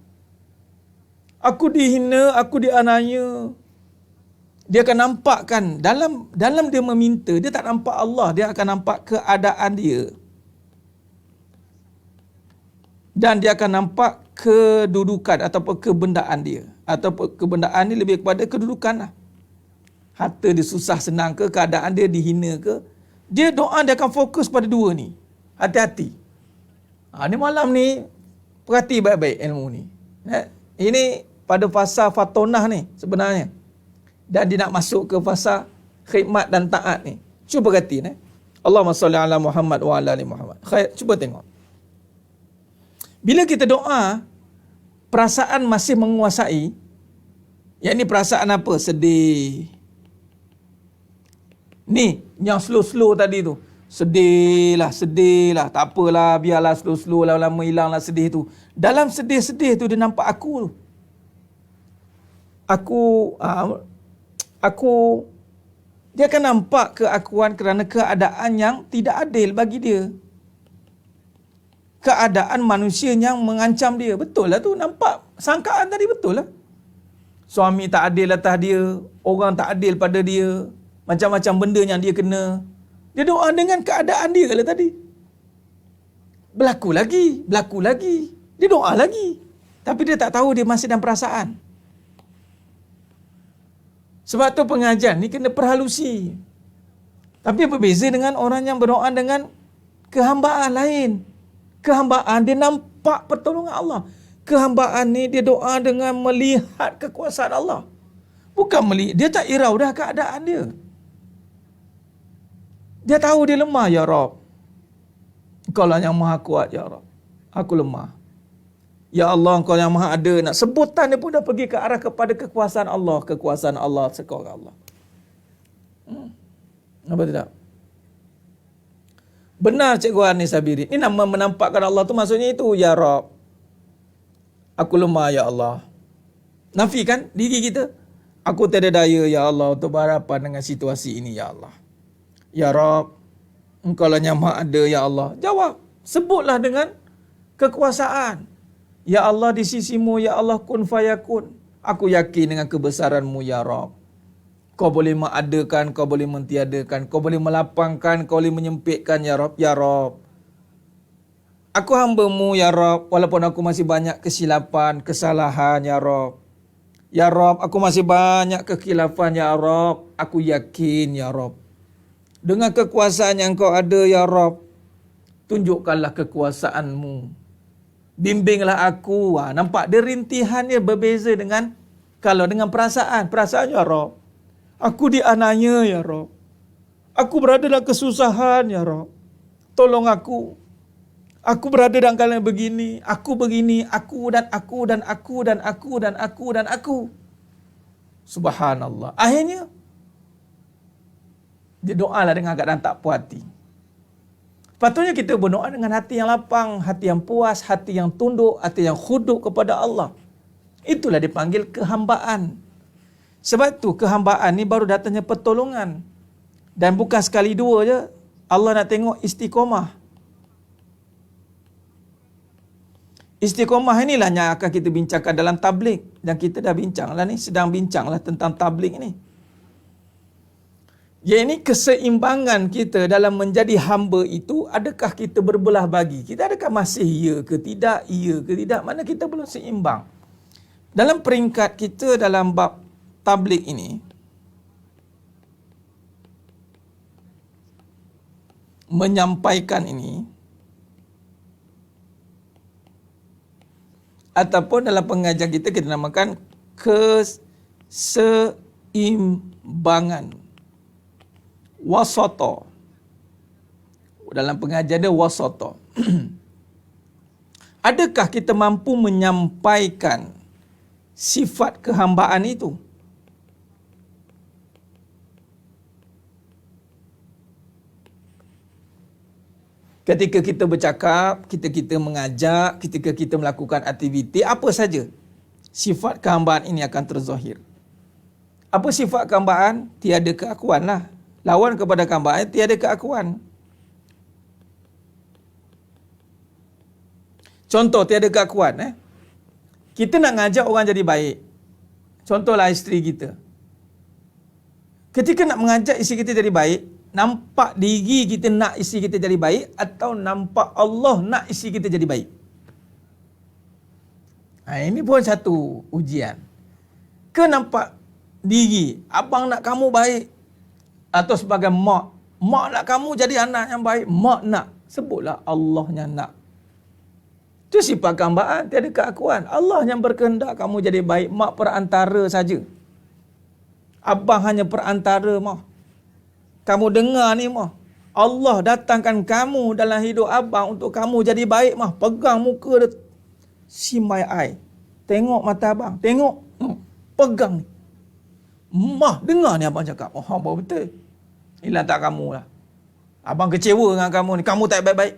Aku dihina, aku dianiaya. Dia akan nampakkan, dalam dia meminta, dia tak nampak Allah, dia akan nampak keadaan dia. Dan dia akan nampak kedudukan ataupun kebendaan dia. Ataupun kebendaan ni lebih kepada kedudukan lah. Harta dia susah senang ke, keadaan dia dihina ke. Dia doa dia akan fokus pada dua ni. Hati-hati. Ni malam ni, perhati baik-baik ilmu ni. Ini pada fasa fatonah ni sebenarnya. Dan dia nak masuk ke fasa khidmat dan taat ni. Cuba perhati ni. Allahumma salli ala Muhammad wa ala ali Muhammad. Khair, cuba tengok. Bila kita doa, perasaan masih menguasai. Yang ni perasaan apa? Sedih. Ni, yang slow-slow tadi tu. Sedih lah. Tak apalah, biarlah slow-slow lah, lama hilang lah sedih tu. Dalam sedih-sedih tu, dia nampak aku tu. Dia akan nampak keakuan kerana keadaan yang tidak adil bagi dia. Keadaan manusia yang mengancam dia. Betul lah tu, nampak sangkaan tadi betul lah. Suami tak adil atas dia, orang tak adil pada dia, macam-macam benda yang dia kena. Dia doa dengan keadaan dia lah tadi. Berlaku lagi. Dia doa lagi. Tapi dia tak tahu dia masih dalam perasaan. Sebab tu pengajian ni kena perhalusi. Tapi berbeza dengan orang yang berdoa dengan kehambaan lain. Kehambaan dia nampak pertolongan Allah. Kehambaan ni dia doa dengan melihat kekuasaan Allah. Bukan melihat, dia tak irau dah keadaan dia. Dia tahu dia lemah ya Rabb. Engkau lah yang maha kuat ya Rabb. Aku lemah. Ya Allah, Engkau yang maha ada. Nak sebutan dia pun dah pergi ke arah kepada kekuasaan Allah. Kekuasaan Allah, sekurang Allah. Apa tidak? Benar Cikgu Anis Sabiri. Ini nama menampakkan Allah tu maksudnya itu. Ya Rabb. Aku lemah ya Allah. Nafikan diri kita. Aku tiada daya ya Allah untuk berhadapan dengan situasi ini ya Allah. Ya Rabb. Engkau lah yang maha ada ya Allah. Jawab. Sebutlah dengan kekuasaan. Ya Allah di sisimu, ya Allah kun fayakun. Aku yakin dengan kebesaranmu ya Rabb. Kau boleh mengadakan, kau boleh mentiadakan, kau boleh melapangkan, kau boleh menyempitkan ya Rabb, ya Rabb. Aku hamba-Mu ya Rabb, walaupun aku masih banyak kesilapan, kesalahan ya Rabb. Ya Rabb, aku masih banyak kekhilafan ya Rabb. Aku yakin ya Rabb. Dengan kekuasaan yang Kau ada ya Rabb, tunjukkanlah kekuasaan-Mu. Bimbinglah aku. Nampak dia rintihannya berbeza dengan kalau dengan perasaan. Perasaan ya Rabb. Aku dianiaya ya Rabb. Aku berada dalam kesusahan ya Rabb. Tolong aku. Aku berada dalam keadaan begini. Aku begini. Aku dan aku dan aku dan aku dan aku dan aku. Subhanallah. Akhirnya dia doalah dengan keadaan tak puas hati. Patutnya kita berdoa dengan hati yang lapang, hati yang puas, hati yang tunduk, hati yang khuduk kepada Allah. Itulah dipanggil kehambaan. Sebab tu kehambaan ni baru datangnya pertolongan. Dan bukan sekali dua je. Allah nak tengok istiqomah. Istiqomah inilah yang akan kita bincangkan dalam tabligh. Dan kita dah bincanglah ni, sedang bincanglah tentang tabligh ni. Iaitu keseimbangan kita dalam menjadi hamba itu, adakah kita berbelah bagi? Kita adakah masih ya ke tidak, ya ke tidak? Mana kita belum seimbang. Dalam peringkat kita dalam bab tabligh ini, menyampaikan ini, ataupun dalam pengajian kita namakan keseimbangan. Wasata. Dalam pengajian dia wasata. Adakah kita mampu menyampaikan sifat kehambaan itu? Ketika kita bercakap, kita mengajak, ketika kita melakukan aktiviti, apa saja, sifat kehambaan ini akan terzahir. Apa sifat kehambaan? Tiada keakuan lah. Lawan kepada kehambaan, tiada keakuan. Contoh, tiada keakuan. Kita nak ngajak orang jadi baik. Contohlah isteri kita. Ketika nak mengajak isteri kita jadi baik, nampak diri kita nak isteri kita jadi baik atau nampak Allah nak isteri kita jadi baik? Ini pun satu ujian. Ke nampak diri, abang nak kamu baik, atau sebagai mak nak kamu jadi anak yang baik, mak nak, sebutlah Allah yang nak. Itu sifat kehambaan, tiada keakuan. Allah yang berkehendak kamu jadi baik, mak perantara saja. Abang hanya perantara mah. Kamu dengar ni mah, Allah datangkan kamu dalam hidup abang untuk kamu jadi baik mah. Pegang muka dia, see my eye. Tengok mata abang, tengok. Pegang ni. Mah, dengar ni abang cakap. Oh, abang betul. Hilang tak kamu lah. Abang kecewa dengan kamu ni. Kamu tak baik-baik.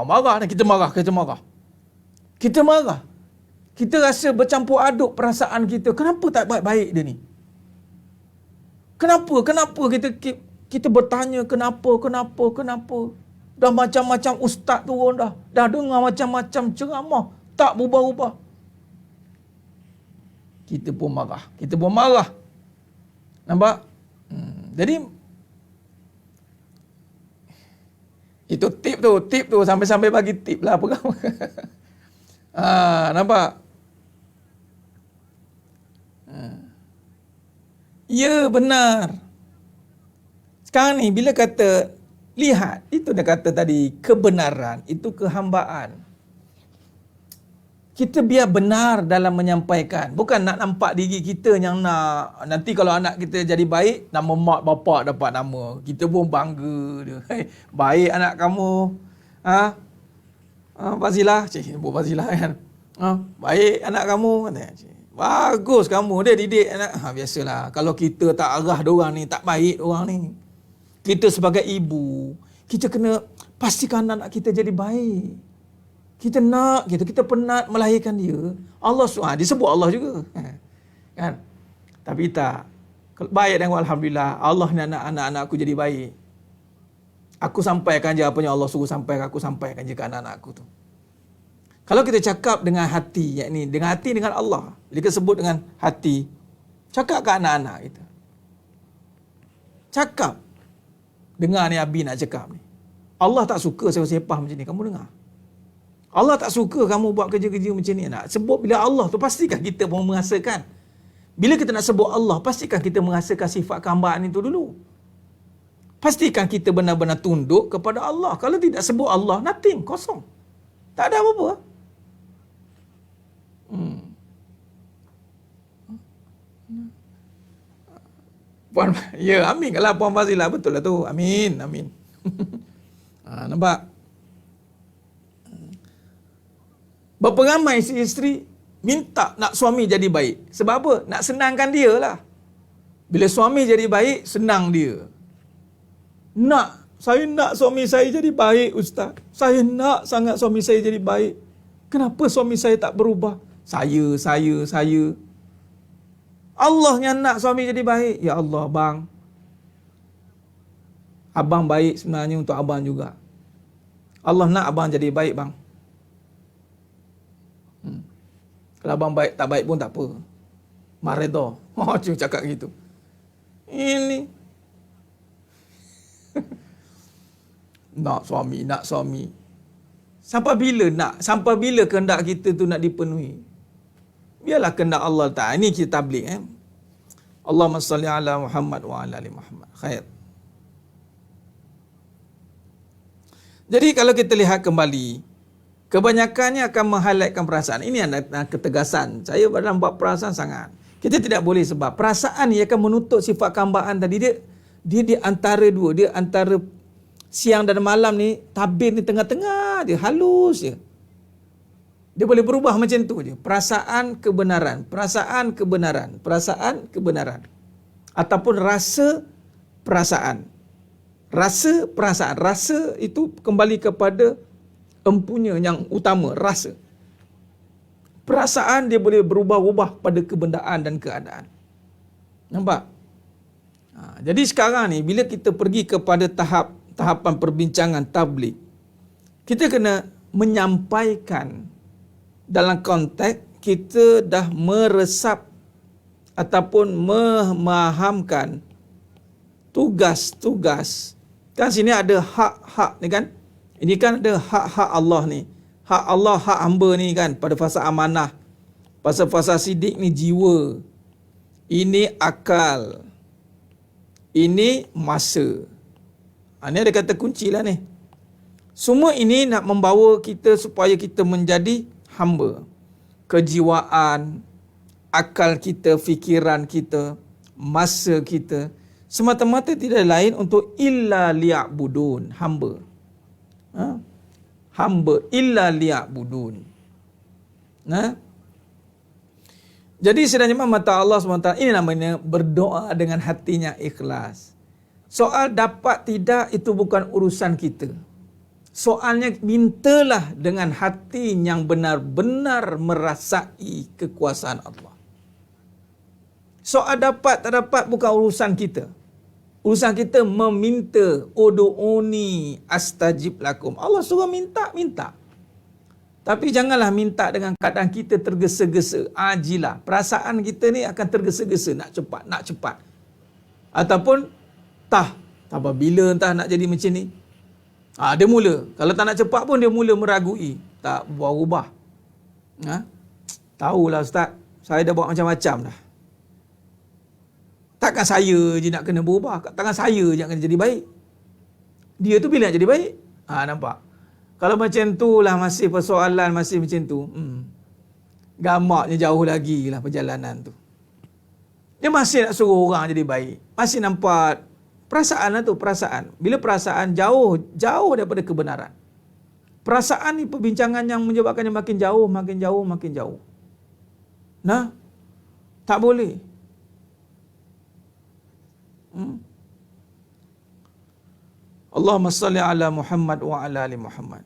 Marah dah. Kita marah. Kita marah. Kita rasa bercampur aduk perasaan kita. Kenapa tak baik-baik dia ni? Kenapa kita bertanya kenapa? Dah macam-macam ustaz turun dah. Dah dengar macam-macam ceramah. Tak berubah-ubah. Kita pun marah. Nampak? Jadi itu tip tu sampai-sampai bagi tip lah pegang. Nampak? Ya, benar. Sekarang ni bila kata lihat, itu dia kata tadi kebenaran, itu kehambaan. Kita biar benar dalam menyampaikan. Bukan nak nampak diri kita yang nak. Nanti kalau anak kita jadi baik, nama mak bapak dapat nama. Kita pun bangga dia. Hey, baik anak kamu. Fazilah. Sebut Fazilah kan. Baik anak kamu. Bagus kamu. Dia didik anak. Biasalah. Kalau kita tak arah diorang ni, tak baik diorang ni. Kita sebagai ibu, kita kena pastikan anak kita jadi baik. Kita nak, kita penat melahirkan dia. Allah disebut Allah juga. Kan? Tapi tak. Baik dan alhamdulillah, Allah nak anak-anak aku jadi baik. Aku sampaikan je apa yang Allah suruh sampaikan, aku sampaikan je ke anak-anak aku tu. Kalau kita cakap dengan hati, yakni dengan hati dengan Allah, bila kita sebut dengan hati, cakap ke anak-anak kita. Cakap. Dengar ni Abi nak cakap ni. Allah tak suka sepah macam ni, kamu dengar. Allah tak suka kamu buat kerja-kerja macam ni. Nak sebut bila Allah tu, pastikan kita pun merasakan. Bila kita nak sebut Allah, pastikan kita merasakan sifat kehambaan itu dulu. Pastikan kita benar-benar tunduk kepada Allah. Kalau tidak sebut Allah, nothing, kosong. Tak ada apa-apa. Puan, ya, amin. Kalau Puan Fazilah, betul lah tu. Amin, amin. Nampak? Berapa ramai isteri minta nak suami jadi baik. Sebab apa? Nak senangkan dia lah. Bila suami jadi baik, senang dia. Saya nak suami saya jadi baik, Ustaz. Saya nak sangat suami saya jadi baik. Kenapa suami saya tak berubah? Saya. Allah yang nak suami jadi baik. Ya Allah, bang. Abang baik sebenarnya untuk abang juga. Allah nak abang jadi baik, bang. Kalau abang baik, tak baik pun tak apa. Maredo. Cuma cakap gitu. Ini. Nak suami. Sampai bila nak? Sampai bila kehendak kita tu nak dipenuhi? Biarlah kehendak Allah Ta'ala. Ini kita tabligh. Allahumma salli ala Muhammad wa ala ali Muhammad. Khair. Jadi kalau kita lihat kembali, kebanyakannya akan meng-highlightkan perasaan. Ini adalah ketegasan. Saya dalam bab perasaan sangat. Kita tidak boleh sebab perasaan ni akan menutup sifat kehambaan tadi. Dia di antara dua. Dia antara siang dan malam ni, tabir ni tengah-tengah dia, halus je. Dia boleh berubah macam tu je. Perasaan kebenaran. Ataupun rasa perasaan. Rasa itu kembali kepada empunya yang utama, rasa. Perasaan dia boleh berubah-ubah pada kebendaan dan keadaan. Nampak? Jadi sekarang ni, bila kita pergi kepada tahapan perbincangan tabligh, kita kena menyampaikan dalam konteks kita dah meresap ataupun memahamkan tugas-tugas. Kan sini ada hak-hak ni kan. Ini kan ada hak-hak Allah ni. Hak Allah, hak hamba ni kan. Pada fasa amanah. Fasa sidik ni jiwa. Ini akal. Ini masa. Ini ada kata kunci lah ni. Semua ini nak membawa kita supaya kita menjadi hamba. Kejiwaan, akal kita, fikiran kita, masa kita, semata-mata tidak lain untuk illa liya'budun, hamba. Hamba illa liya'budun. Jadi sebenarnya mata Allah SWT, ini namanya berdoa dengan hatinya ikhlas. Soal dapat tidak itu bukan urusan kita. Soalnya mintalah dengan hati yang benar-benar merasai kekuasaan Allah. Soal dapat tak dapat bukan urusan kita. Urusan kita meminta, udu'uni astajib lakum. Allah suruh minta. Tapi janganlah minta dengan keadaan kita tergesa-gesa, ajilah. Perasaan kita ni akan tergesa-gesa, nak cepat. Ataupun tak bila entah nak jadi macam ni. Dia mula. Kalau tak nak cepat pun dia mula meragui. Tak berubah. Tahulah Ustaz, saya dah buat macam-macam dah. Takkan saya je nak kena berubah. Takkan saya je nak kena jadi baik. Dia tu bila nak jadi baik? Nampak? Kalau macam tu lah masih persoalan, masih macam tu. Gamaknya jauh lagi lah perjalanan tu. Dia masih nak suruh orang jadi baik. Masih nampak perasaan lah tu, perasaan. Bila perasaan jauh daripada kebenaran. Perasaan ni perbincangan yang menyebabkannya makin jauh. Tak boleh. Allahumma salli ala Muhammad wa ala ali Muhammad.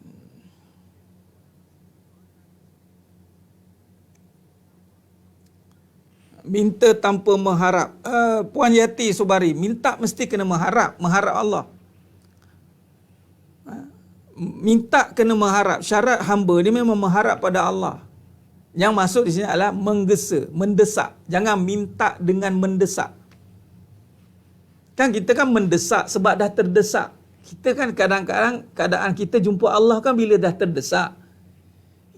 Minta tanpa mengharap. Puan Yati Subari, minta mesti kena mengharap Allah. minta kena mengharap. Syarat hamba dia memang mengharap pada Allah. Yang maksud di sini adalah menggesa, mendesak. Jangan minta dengan mendesak. Kan kita kan mendesak sebab dah terdesak. Kita kan kadang-kadang keadaan kita jumpa Allah kan bila dah terdesak.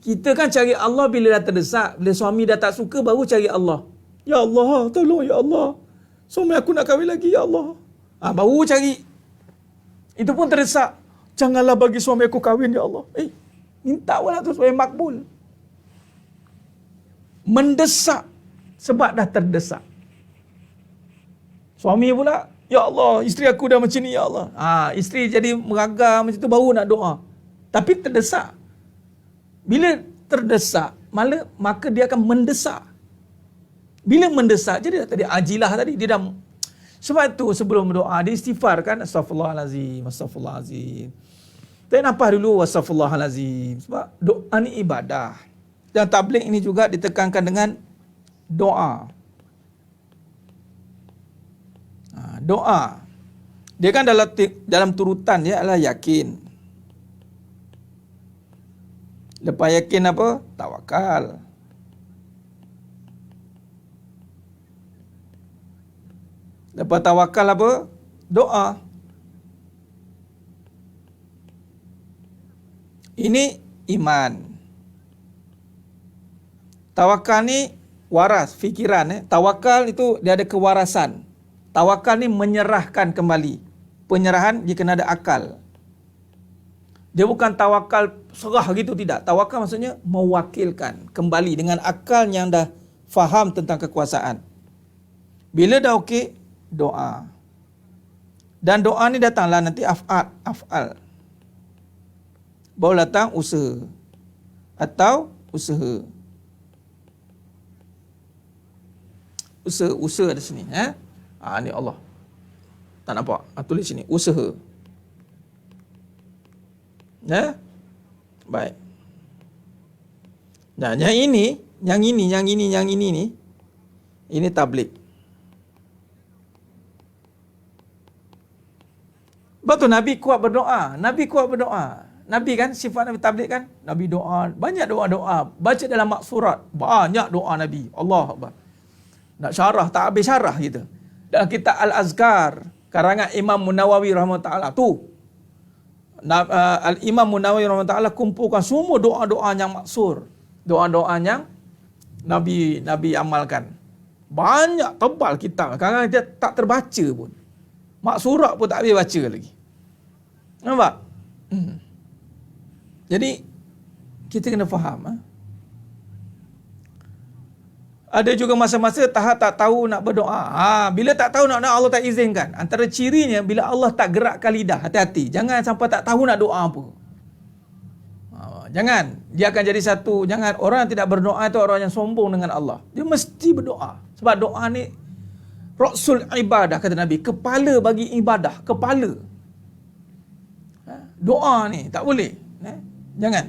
Kita kan cari Allah bila dah terdesak. Bila suami dah tak suka baru cari Allah. Ya Allah, tolong ya Allah. Suami aku nak kahwin lagi ya Allah. Baru cari. Itu pun terdesak. Janganlah bagi suami aku kahwin ya Allah. Minta lah tu supaya makbul. Mendesak sebab dah terdesak. Suami pula, ya Allah, isteri aku dah macam ni ya Allah. Isteri jadi meragam macam tu baru nak doa. Tapi terdesak. Bila terdesak, maka dia akan mendesak. Bila mendesak, jadi tadi ajilah tadi dia dah. Sebab tu sebelum berdoa dia istighfar kan, astagfirullahalazim, astagfirullahalazim. Tak nampak dulu astagfirullahalazim. Sebab doa ni ibadah. Dan tabligh ini juga ditekankan dengan doa. Doa. Dia kan dalam turutan dia adalah yakin. Lepas yakin apa? Tawakal. Lepas tawakal apa? Doa. Ini iman. Tawakal ni waras, fikiran. Tawakal itu dia ada kewarasan. Tawakal ni menyerahkan kembali. Penyerahan dia kena ada akal. Dia bukan tawakal serah gitu, tidak. Tawakal maksudnya mewakilkan kembali dengan akal yang dah faham tentang kekuasaan. Bila dah okey, doa. Dan doa ni datanglah nanti af'al. Baru datang usaha. Atau usaha. Usaha ada sini. Ni Allah. Tak nampak. Tulis sini. Usaha. Baik. Nah, yang ini ni. Ini tabligh. Betul Nabi kuat berdoa. Nabi kan sifat Nabi tabligh kan. Nabi doa. Banyak doa-doa. Baca dalam maksurat. Banyak doa Nabi. Allah Akbar. Nak syarah tak habis syarah kita. Dalam kitab Al-Azkar karangan Imam Nawawi rahimahullah tu. Al-Imam Nawawi rahimahullah kumpulkan semua doa-doa yang maksur. Doa-doa yang Nabi amalkan. Banyak tebal kitab. Kadang-kadang dia tak terbaca pun. Maksurat pun tak habis baca lagi. Nampak? Jadi kita kena faham. Ada juga masa-masa tahap tak tahu nak berdoa. Bila tak tahu nak Allah tak izinkan. Antara cirinya bila Allah tak gerakkan lidah. Hati-hati. Jangan sampai tak tahu nak doa apa. Jangan. Dia akan jadi satu. Jangan. Orang yang tidak berdoa itu orang yang sombong dengan Allah. Dia mesti berdoa. Sebab doa ni Rasul ibadah kata Nabi. Kepala bagi ibadah. Kepala. Doa ni tak boleh. Jangan.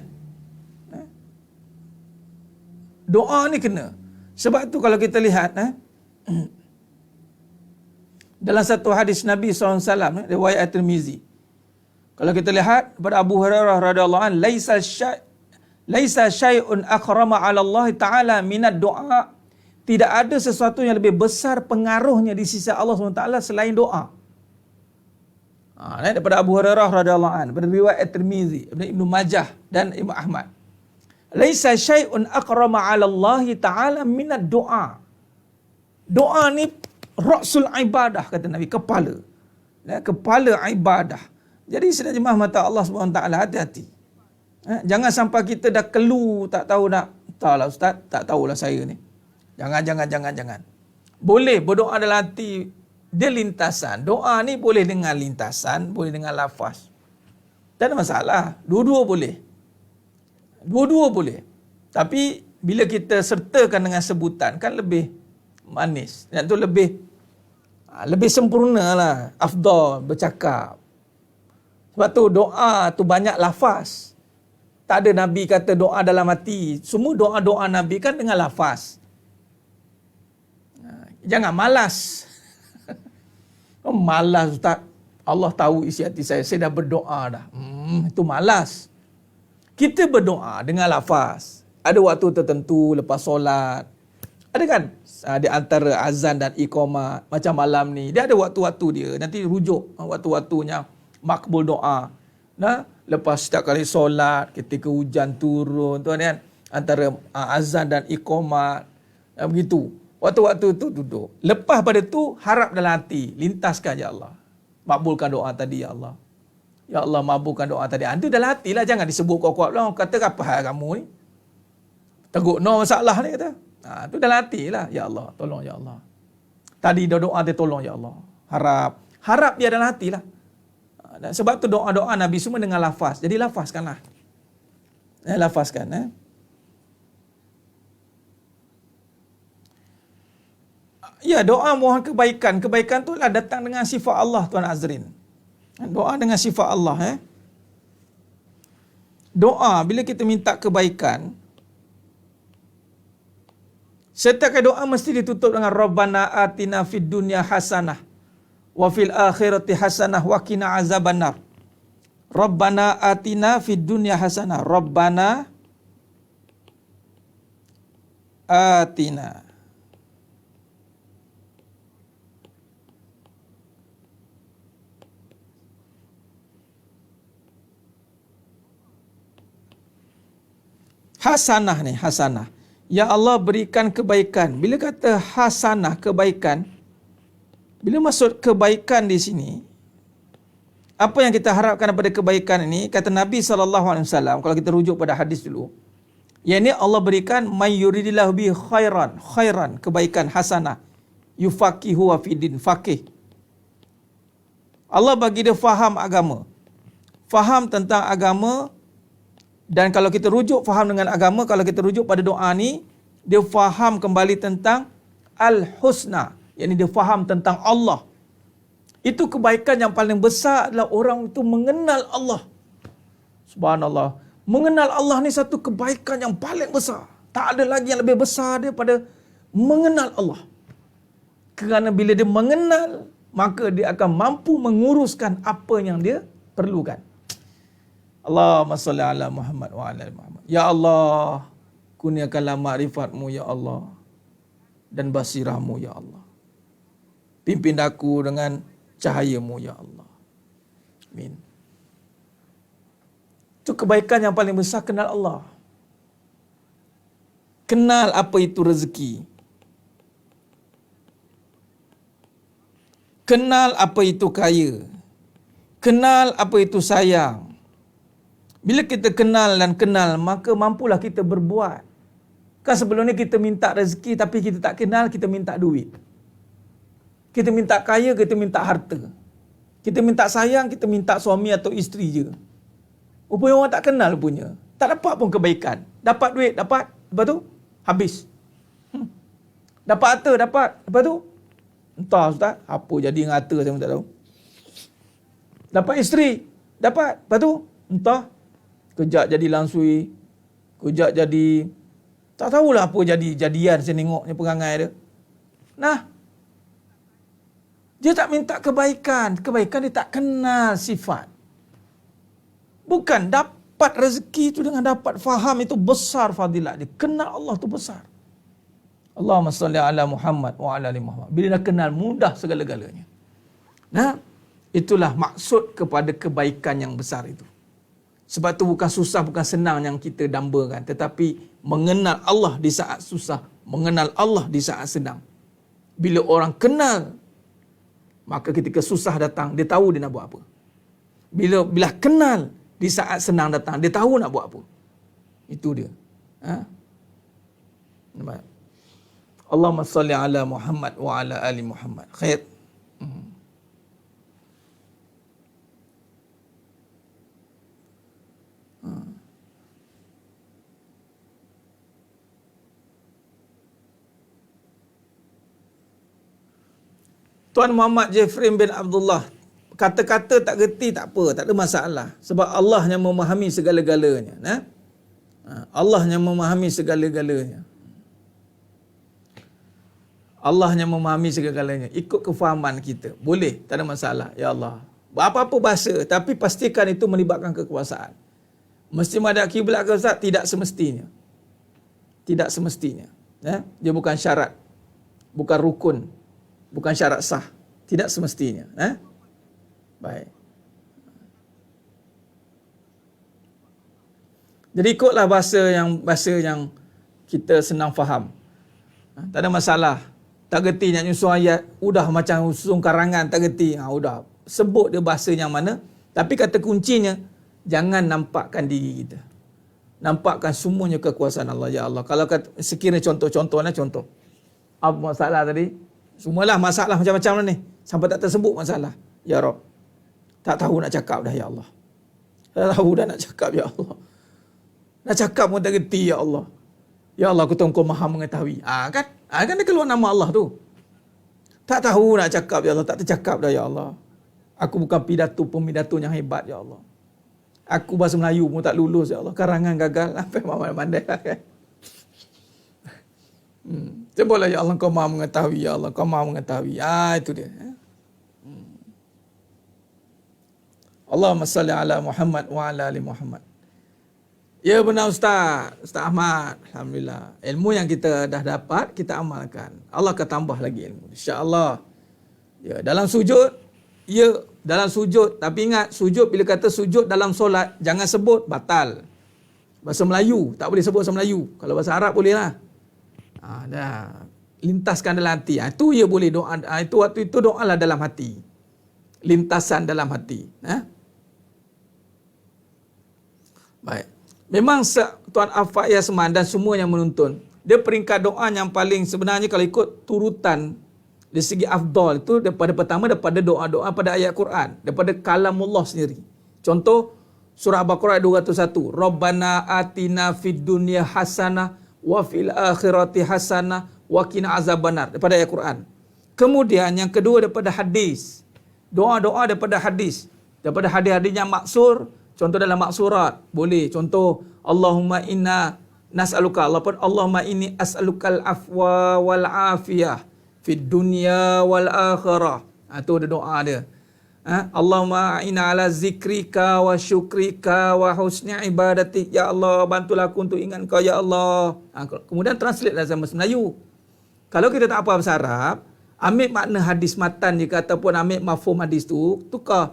Doa ni kena. Sebab tu kalau kita lihat dalam satu hadis Nabi SAW, riwayat At-Tirmizi. Kalau kita lihat pada Abu Hurairah radhiyallahu anhu, laisa syai'un akrama 'ala Allah Ta'ala minad du'a. Tidak ada sesuatu yang lebih besar pengaruhnya di sisi Allah SWT selain doa. Daripada Abu Hurairah radhiyallahu anhu, pada riwayat At-Tirmizi, Ibnu Majah dan Imam Ahmad. Laisa syai'un akrama 'ala Allah Ta'ala minad du'a. Doa ni rasul ibadah kata Nabi, kepala. Kepala ibadah. Jadi sedang jemaah mata Allah SWT, hati-hati. Jangan sampai kita dah kelu tak tahu nak. Taklah ustaz, tak tahulah saya ni. Jangan. Boleh berdoa dalam hati dia lintasan. Doa ni boleh dengan lintasan, boleh dengan lafaz. Tak ada masalah. Dua-dua boleh. Tapi bila kita sertakan dengan sebutan kan lebih manis. Yang tu lebih sempurna lah. Afdal bercakap. Sebab tu doa tu banyak lafaz. Tak ada Nabi kata doa dalam hati. Semua doa-doa Nabi kan dengan lafaz. Jangan malas. Malas ustaz. Allah tahu isi hati saya. Saya dah berdoa dah. Itu malas. Kita berdoa dengan lafaz. Ada waktu tertentu lepas solat. Ada kan? Di antara azan dan iqamah. Macam malam ni. Dia ada waktu-waktu dia. Nanti rujuk waktu-waktunya. Makbul doa. Nah, lepas setiap kali solat, ketika hujan turun. Tuan kan? Antara azan dan iqamah. Begitu. Waktu-waktu tu duduk. Lepas pada tu, harap dalam hati. Lintaskan, Ya Allah. Makbulkan doa tadi, Ya Allah. Ya Allah, makbulkan doa tadi. Itu dalam hati lah. Jangan disebut kuat-kuat lah. Kata apa hal kamu ni? Tegur no masalah ni kata. Itu dalam hati lah. Ya Allah, tolong Ya Allah. Tadi doa dia tolong Ya Allah. Harap dia dalam hati lah. Dan sebab tu doa-doa Nabi semua dengan lafaz. Jadi lafazkanlah. Lafazkan. Ya, doa mohon kebaikan. Kebaikan tu lah datang dengan sifat Allah, Tuan Azrin. Doa dengan sifat Allah. Doa, bila kita minta kebaikan, setiap doa mesti ditutup dengan Rabbana atina fid dunya hasanah wa fil akhirati hasanah wa qina azabannar. Rabbana atina fid dunya hasanah. Rabbana atina. Hasanah ni, hasanah. Ya Allah berikan kebaikan. Bila kata hasanah, kebaikan, bila maksud kebaikan di sini, apa yang kita harapkan daripada kebaikan ini? Kata Nabi SAW, kalau kita rujuk pada hadis dulu, yang ini Allah berikan may yuridillahu bi khairan, kebaikan hasanah, yufaqihu wa fidin, faqih. Allah bagi dia faham agama. Faham tentang agama. Dan kalau kita rujuk faham dengan agama, kalau kita rujuk pada doa ni, dia faham kembali tentang al-husna. Yang dia faham tentang Allah. Itu kebaikan yang paling besar adalah orang itu mengenal Allah. Subhanallah. Mengenal Allah ni satu kebaikan yang paling besar. Tak ada lagi yang lebih besar daripada mengenal Allah. Kerana bila dia mengenal, maka dia akan mampu menguruskan apa yang dia perlukan. Allahumma salli ala Muhammad wa ala Muhammad. Ya Allah, kurniakanlah ma'rifatmu ya Allah dan basirahmu ya Allah. Pimpin aku dengan cahayamu ya Allah. Amin. Itu kebaikan yang paling besar, kenal Allah. Kenal apa itu rezeki. Kenal apa itu kaya. Kenal apa itu sayang. Bila kita kenal dan kenal, maka mampulah kita berbuat. Kan sebelum ni kita minta rezeki tapi kita tak kenal, kita minta duit. Kita minta kaya, kita minta harta. Kita minta sayang, kita minta suami atau isteri je. Rupanya orang tak kenal punya. Tak dapat pun kebaikan. Dapat duit, dapat. Lepas tu, habis. Dapat harta, dapat. Lepas tu, entah Ustaz, apa jadi dengan harta saya pun tak tahu. Dapat isteri, dapat. Lepas tu, entah. Kejap jadi langsui. Kejap jadi, tak tahulah apa jadian saya tengoknya perangai dia. Nah, dia tak minta kebaikan. Kebaikan dia tak kenal sifat. Bukan dapat rezeki itu dengan dapat faham itu besar fadilat dia. Kenal Allah itu besar. Allahumma salli ala Muhammad wa ala ali Muhammad. Bila dah kenal, mudah segala-galanya. Nah, itulah maksud kepada kebaikan yang besar itu. Sebab tu bukan susah, bukan senang yang kita dambakan. Tetapi mengenal Allah di saat susah. Mengenal Allah di saat senang. Bila orang kenal, maka ketika susah datang, dia tahu dia nak buat apa. Bila kenal, di saat senang datang, dia tahu nak buat apa. Itu dia. Allahumma salli ala Muhammad wa ala ali Muhammad. Khair. Tuan Muhammad Jeffrey bin Abdullah, kata-kata tak gerti tak apa, tak ada masalah. Sebab Allah yang memahami segala-galanya. Allah yang memahami segala-galanya. Allah yang memahami segala-galanya. Ikut kefahaman kita. Boleh, tak ada masalah. Ya Allah, Apa-apa bahasa, tapi pastikan itu melibatkan kekuasaan. Mesti madhab kiblat ke Ustaz? Tidak semestinya. Tidak semestinya. Dia bukan syarat. Bukan rukun. Bukan syarat sah. Tidak semestinya. Baik. Jadi ikutlah bahasa yang kita senang faham. Tak ada masalah. Tak gerti nak nyusun ayat, udah macam nyusun karangan, tak gerti. Udah. Sebut dia bahasa yang mana. Tapi kata kuncinya, jangan nampakkan diri kita. Nampakkan semuanya kekuasaan Allah. Ya Allah. Kalau sekiranya contoh-contohnya contoh. Apa masalah tadi? Semualah masalah macam-macam lah ni. Sampai tak tersebut masalah. Ya Rabb. Tak tahu nak cakap dah, Ya Allah. Tak tahu dah nak cakap, Ya Allah. Nak cakap pun tak gerti, Ya Allah. Ya Allah, aku tahu kau maha mengetahui. Kan dia keluar nama Allah tu. Tak tahu nak cakap, Ya Allah. Tak tercakap dah, Ya Allah. Aku bukan pemidato yang hebat, Ya Allah. Aku bahasa Melayu pun tak lulus, Ya Allah. Karangan gagal. Sampai mandai lah kan. Cobalah, Ya Allah, kau maha mengetahui, Ya Allah. Kau maha mengetahui. Itu dia. Allahumma salli ala Muhammad wa ala ali Muhammad. Ya benar Ustaz Ahmad. Alhamdulillah. Ilmu yang kita dah dapat, kita amalkan. Allah akan tambah lagi ilmu. InsyaAllah. Ya, dalam sujud, dalam sujud. Tapi ingat, sujud bila kata sujud dalam solat, jangan sebut batal. Bahasa Melayu, tak boleh sebut bahasa Melayu. Kalau bahasa Arab boleh lah. Dah. Lintaskan dalam hati. Itu ya boleh doa. Itu waktu itu doalah dalam hati. Lintasan dalam hati. Baik. Memang Tuan Afaq Yasman dan semua yang menonton, dia peringkat doa yang paling sebenarnya kalau ikut turutan dari segi afdal itu daripada pertama daripada doa-doa pada ayat Quran, daripada kalamullah sendiri. Contoh surah Al-Baqarah ayat 201, Rabbana atina fid dunya hasanah wa fil akhirati hasanah wa qina azabannar, daripada ayat Quran. Kemudian yang kedua daripada hadis. Doa-doa daripada hadis. Daripada hadis-hadis yang maksur. Contoh dalam maksurat. Boleh. Contoh. Allahumma inna nas'aluka. Allahumma inni as'alukal afwa wal afiyah. Fid dunya wal akhirah. Itu ada doa dia. Allahumma inna ala zikrika wa syukrika wa husni ibadati. Ya Allah, bantulah aku untuk ingat kau, Ya Allah. Kemudian translate dalam bahasa Melayu. Kalau kita tak apa bahasa Arab, ambil makna hadis matan jika ataupun ambil mafhum hadis tu, tukar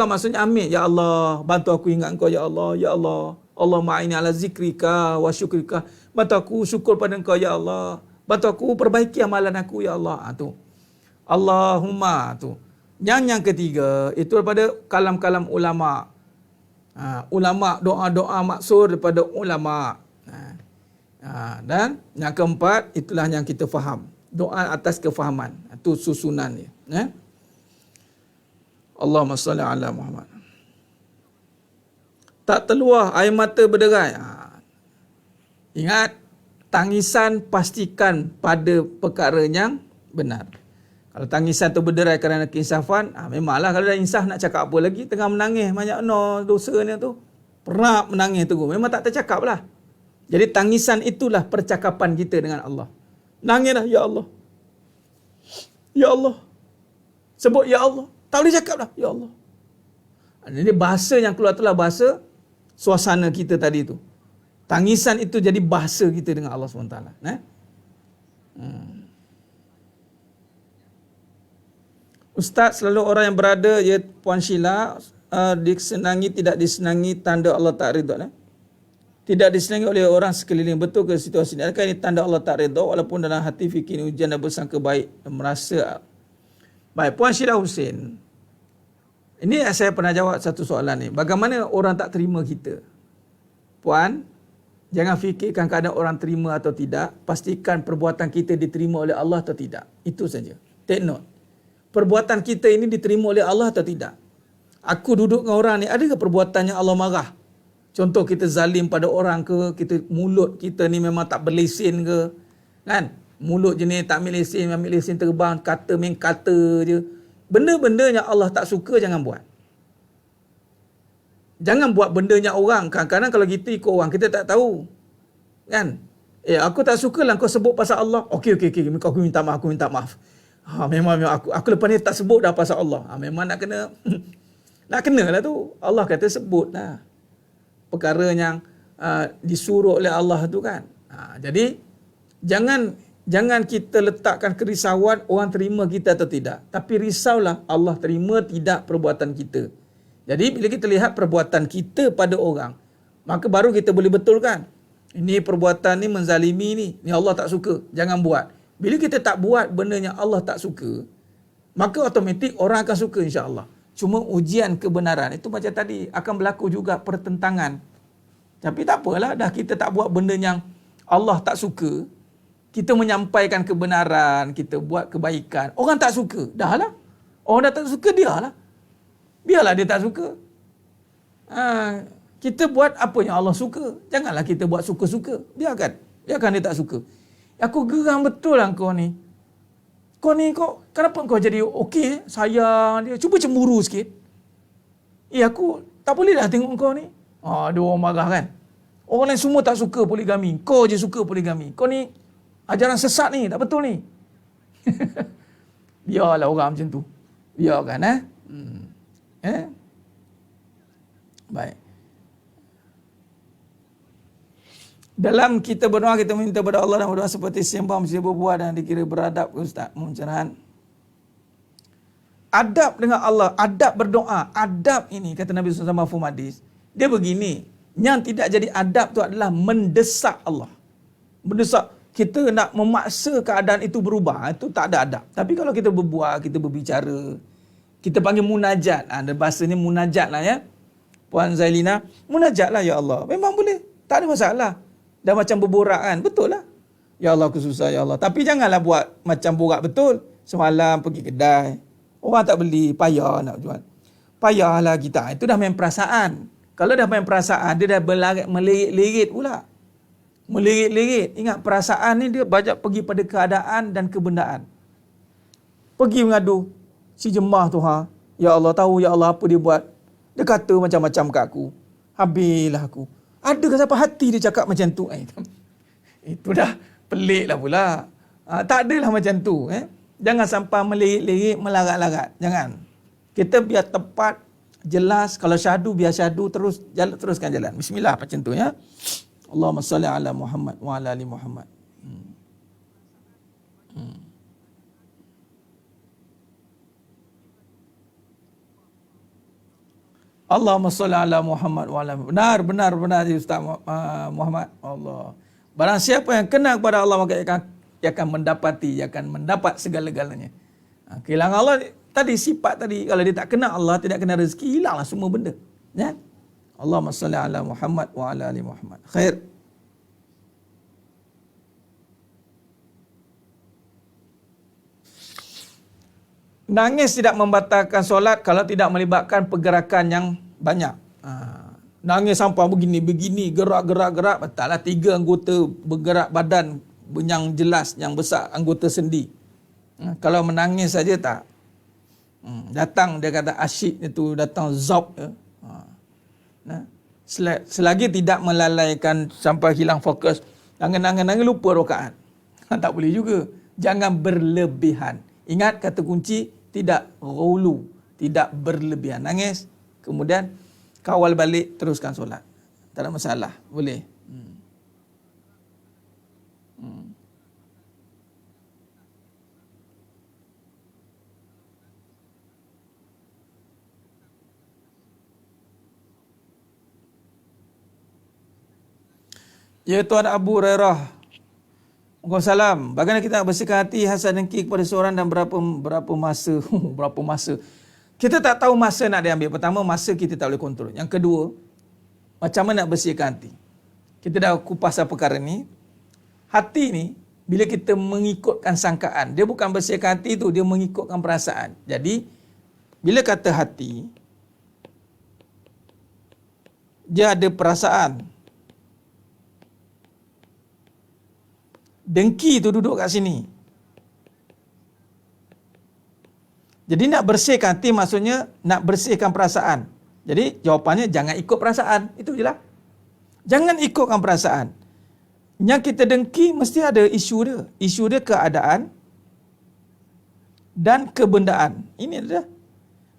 maksudnya ambil, Ya Allah, bantu aku ingat Engkau, Ya Allah, Ya Allah. Allahumma a'inni ala zikrika wa syukrika. Bantu aku syukur pada Engkau, Ya Allah. Bantu aku perbaiki amalan aku, Ya Allah. Tu. Allahumma tu. Yang ketiga, itu daripada kalam-kalam ulama. Ulama, doa-doa maksur daripada ulama. Dan yang keempat, itulah yang kita faham. Doa atas kefahaman. Itu susunan dia. Allahumma salli ala Muhammad. Tak terluah air mata berderai. Ingat, tangisan pastikan pada perkara yang benar. Kalau tangisan tu berderai kerana keinsafan, memanglah kalau dah insaf nak cakap apa lagi, tengah menangis banyak dosanya tu. Pernah menangis tu, memang tak tercakap lah. Jadi tangisan itulah percakapan kita dengan Allah. Nangislah, Ya Allah. Ya Allah. Sebut Ya Allah. Tak boleh cakap dah, Ya Allah. Jadi bahasa yang keluar itulah bahasa suasana kita tadi tu. Tangisan itu jadi bahasa kita dengan Allah SWT. Ustaz, selalu orang yang berada, ya Puan Sheila, disenangi, tidak disenangi, tanda Allah tak ridha. Tidak disenangi oleh orang sekeliling. Betul ke situasi ini? Adakah ini tanda Allah tak ridha walaupun dalam hati fikir ujian dan bersangka baik dan merasa baik? Puan Sheila Hussein, ini saya pernah jawab satu soalan ni. Bagaimana orang tak terima kita? Puan, jangan fikirkan keadaan orang terima atau tidak. Pastikan perbuatan kita diterima oleh Allah atau tidak. Itu saja. Take note. Perbuatan kita ini diterima oleh Allah atau tidak? Aku duduk dengan orang ni, adakah perbuatannya Allah marah? Contoh kita zalim pada orang ke, mulut kita ni memang tak berlesen ke, kan? Mulut je ni tak ambil lesen terbang, kata main kata je. Benda-benda yang Allah tak suka jangan buat. Jangan buat benda yang orang. Kadang-kadang kalau kita ikut orang, kita tak tahu. Kan? Aku tak suka lah kau sebut pasal Allah. Okey. Aku minta maaf. Memang aku lepas ni tak sebut dah pasal Allah. Memang nak kena Nak kenalah tu. Allah kata sebutlah perkara yang disuruh oleh Allah tu kan. Jadi jangan kita letakkan kerisauan orang terima kita atau tidak. Tapi risaulah Allah terima tidak perbuatan kita. Jadi bila kita lihat perbuatan kita pada orang, maka baru kita boleh betulkan. Ini perbuatan ni menzalimi ni Allah tak suka, jangan buat. Bila kita tak buat benda yang Allah tak suka, maka automatik orang akan suka insya-Allah. Cuma ujian kebenaran itu macam tadi akan berlaku juga pertentangan. Tapi tak apalah, dah kita tak buat benda yang Allah tak suka, kita menyampaikan kebenaran, kita buat kebaikan, orang tak suka, dah lah. Orang dah tak suka, biarlah dia tak suka. Kita buat apa yang Allah suka. Janganlah kita buat suka-suka. Biarkan dia tak suka. Aku geram betul lah kau ni. Kau kenapa kau jadi okey? Sayang dia. Cuba cemburu sikit. Aku tak boleh dah tengok kau ni. Ada orang marah kan. Orang lain semua tak suka poligami. Kau je suka poligami. Kau ni ajaran sesat ni. Tak betul ni. Biarlah orang macam tu. Biarkan Baik. Dalam kita berdoa, kita minta kepada Allah dan berdoa seperti sembah mesti berbuat dan dikira beradab. Ustaz, pencerahan. Adab dengan Allah, adab berdoa, adab ini kata Nabi SAW mafhum hadis. Dia begini, yang tidak jadi adab tu adalah mendesak Allah. Mendesak, kita nak memaksa keadaan itu berubah, itu tak ada adab. Tapi kalau kita berbuat, kita berbicara, kita panggil munajat. Bahasanya munajat lah ya. Puan Zailina, munajat lah ya Allah. Memang boleh, tak ada masalah. Dah macam berborak kan, betul lah. Ya Allah aku susah ya Allah. Tapi janganlah buat macam borak betul. Semalam pergi kedai, orang tak beli, payah nak jual. Payahlah kita. Itu dah main perasaan. Kalau dah main perasaan, dia dah melirit-lirit pula. Melirit-lirit. Ingat perasaan ni dia banyak pergi pada keadaan dan kebendaan. Pergi mengadu. Si jemaah tu ya Allah tahu ya Allah apa dia buat. Dia kata macam-macam kat aku. Habislah aku. Ada ke siapa hati dia cakap macam tu? Itu dah pelik lah pula. Tak adalah macam tu. Jangan sampai melirik-lirik, melarat-larat. Jangan. Kita biar tepat, jelas. Kalau syahdu, biar syahdu, teruskan jalan. Bismillah macam tu ya. Allahumma salli ala Muhammad wa ala ali Muhammad. Allahumma salli ala Muhammad wa ala benar Ustaz Muhammad. Allah. Barang siapa yang kenal kepada Allah maka dia akan mendapati, dia akan mendapat segala-galanya. Kehilangan Allah tadi, sifat tadi, kalau dia tak kenal Allah, tidak kenal rezeki, hilanglah semua benda. Ya. Allahumma salli ala Muhammad wa ala ali Muhammad. Khair. Nangis tidak membatalkan solat kalau tidak melibatkan pergerakan yang banyak. Nangis sampai begini, gerak, batal lah. 3 anggota bergerak badan yang jelas, yang besar, anggota sendi. Kalau menangis saja tak. Datang, dia kata asyik itu, datang zaub. Selagi tidak melalaikan sampai hilang fokus, nangis lupa rakaat. Tak boleh juga. Jangan berlebihan. Ingat kata kunci, tidak ghulu, tidak berlebihan. Nangis, kemudian kawal balik, teruskan solat. Tak ada masalah, boleh. Ya Tuan Abu Hurairah, Waalaikumsalam. Bagaimana kita nak bersihkan hati, hasad, dengki kepada seorang dan berapa masa? Berapa masa? Kita tak tahu masa nak diambil. Pertama, masa kita tak boleh kontrol. Yang kedua, macam mana nak bersihkan hati? Kita dah kupas perkara ni. Hati ni, bila kita mengikutkan sangkaan, dia bukan bersihkan hati tu, dia mengikutkan perasaan. Jadi, bila kata hati, dia ada perasaan. Dengki tu duduk kat sini. Jadi nak bersihkan hati maksudnya nak bersihkan perasaan. Jadi jawapannya jangan ikut perasaan. Itu je lah. Jangan ikutkan perasaan. Yang kita dengki mesti ada isu dia. Isu dia keadaan dan kebendaan. Ini dia.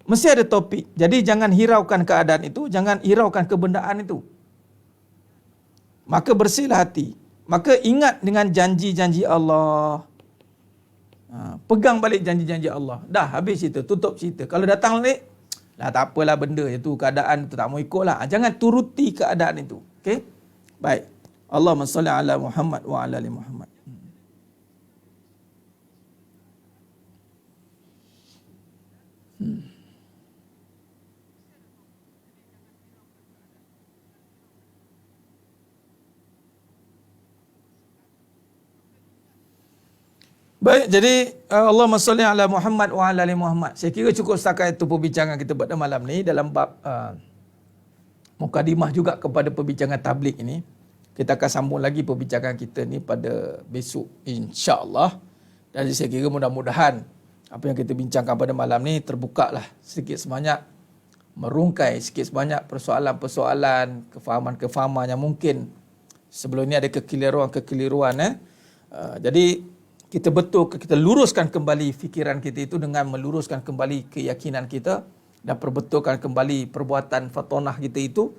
Mesti ada topik. Jadi jangan hiraukan keadaan itu, jangan hiraukan kebendaan itu. Maka bersihlah hati. Maka ingat dengan janji-janji Allah. Pegang balik janji-janji Allah. Dah habis cerita, tutup cerita. Kalau datang balik, lah tak apalah benda itu, keadaan itu tak mau ikut lah. Jangan turuti keadaan itu. Okey? Baik. Allahumma salli ala Muhammad wa ala ali Muhammad. Baik, jadi Allahumma salli ala Muhammad wa ala ali Muhammad. Saya kira cukup setakat itu perbincangan kita pada malam ni dalam bab mukadimah juga kepada perbincangan tabligh ini. Kita akan sambung lagi perbincangan kita ni pada besok insya-Allah. Dan saya kira mudah-mudahan apa yang kita bincangkan pada malam ni terbukalah sedikit sebanyak, merungkai sikit sebanyak persoalan-persoalan, kefahaman-kefahaman yang mungkin sebelum ni ada kekeliruan. Jadi kita luruskan kembali fikiran kita itu dengan meluruskan kembali keyakinan kita dan perbetulkan kembali perbuatan fatonah kita itu,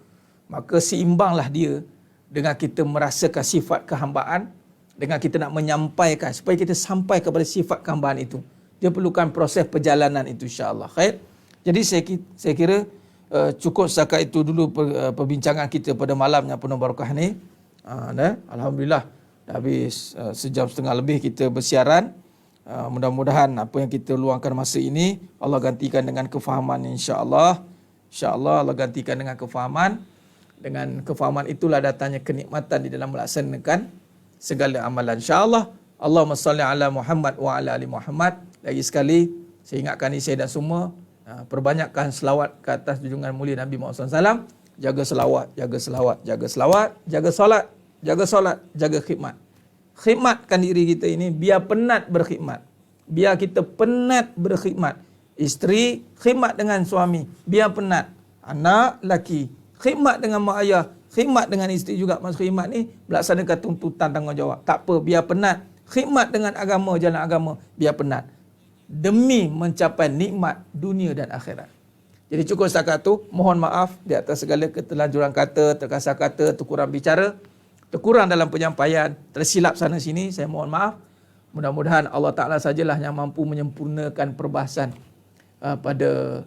maka seimbanglah dia dengan kita merasakan sifat kehambaan, dengan kita nak menyampaikan supaya kita sampai kepada sifat kehambaan itu. Dia perlukan proses perjalanan itu, insya-Allah. Khair. Jadi saya kira cukup setakat itu dulu perbincangan kita pada malam yang penuh barakah ni. Alhamdulillah. Dah habis sejam setengah lebih kita bersiaran. Mudah-mudahan apa yang kita luangkan masa ini Allah gantikan dengan kefahaman, insya-Allah. Insya-Allah Allah gantikan dengan kefahaman. Dengan kefahaman itulah datangnya kenikmatan di dalam melaksanakan segala amalan, insya-Allah. Allahumma salli ala Muhammad wa ala ali Muhammad. Lagi sekali saya ingatkan ini saya dan semua perbanyakkan selawat ke atas junjungan mulia Nabi Muhammad SAW. Jaga selawat, jaga selawat, jaga selawat, jaga solat, jaga solat, jaga khidmat. Khidmatkan diri kita ini biar penat berkhidmat. Biar kita penat berkhidmat. Isteri khidmat dengan suami, biar penat. Anak laki khidmat dengan mak ayah, khidmat dengan isteri juga. Maksud khidmat ni melaksanakan tuntutan tanggungjawab. Tak apa, biar penat. Khidmat dengan agama, jalan agama, biar penat. Demi mencapai nikmat dunia dan akhirat. Jadi cukup setakat tu. Mohon maaf di atas segala keterlanjuran kata, terkasar kata, terkurang bicara, terkurang dalam penyampaian, tersilap sana sini, saya mohon maaf. Mudah-mudahan Allah Ta'ala sajalah yang mampu menyempurnakan perbahasan pada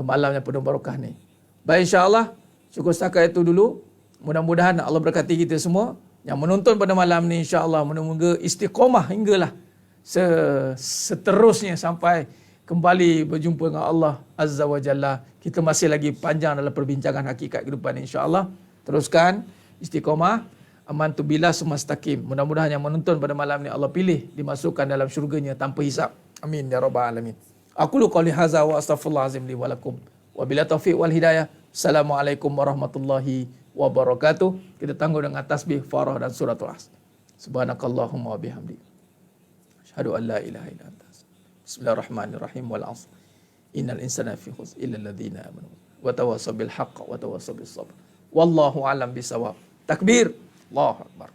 malam yang penuh barakah ni. Baik, insya-Allah cukup setakat itu dulu. Mudah-mudahan Allah berkati kita semua yang menonton pada malam ni, insya-Allah moga-moga istiqamah hinggalah seterusnya sampai kembali berjumpa dengan Allah Azza wa Jalla. Kita masih lagi panjang dalam perbincangan hakikat kehidupan, insya-Allah. Teruskan istiqamah. Amantu billah sumastaqim. Mudah-mudahan yang menonton pada malam ni Allah pilih dimasukkan dalam syurganya tanpa hisap. Amin ya rabbal alamin. Aqulu qouli hadza wa astaghfirullahalazim li wa lakum. Wa bila taufiq wal hidayah. Assalamualaikum warahmatullahi wabarakatuh. Kita tangguh dengan tasbih, farah dan suratul As. Subhanakallahumma wa bihamdik. Asyhadu an la ilaha illa anta. Bismillahirrahmanirrahim. Wal 'asr. Innal insana fi khusr illa alladziina aamanu wa tawassaw bil haqq wa tawassaw bis sabr. Wallahu a'lam bisawab. Takbir. Allahu Akbar.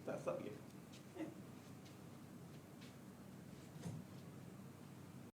Tak stop lagi.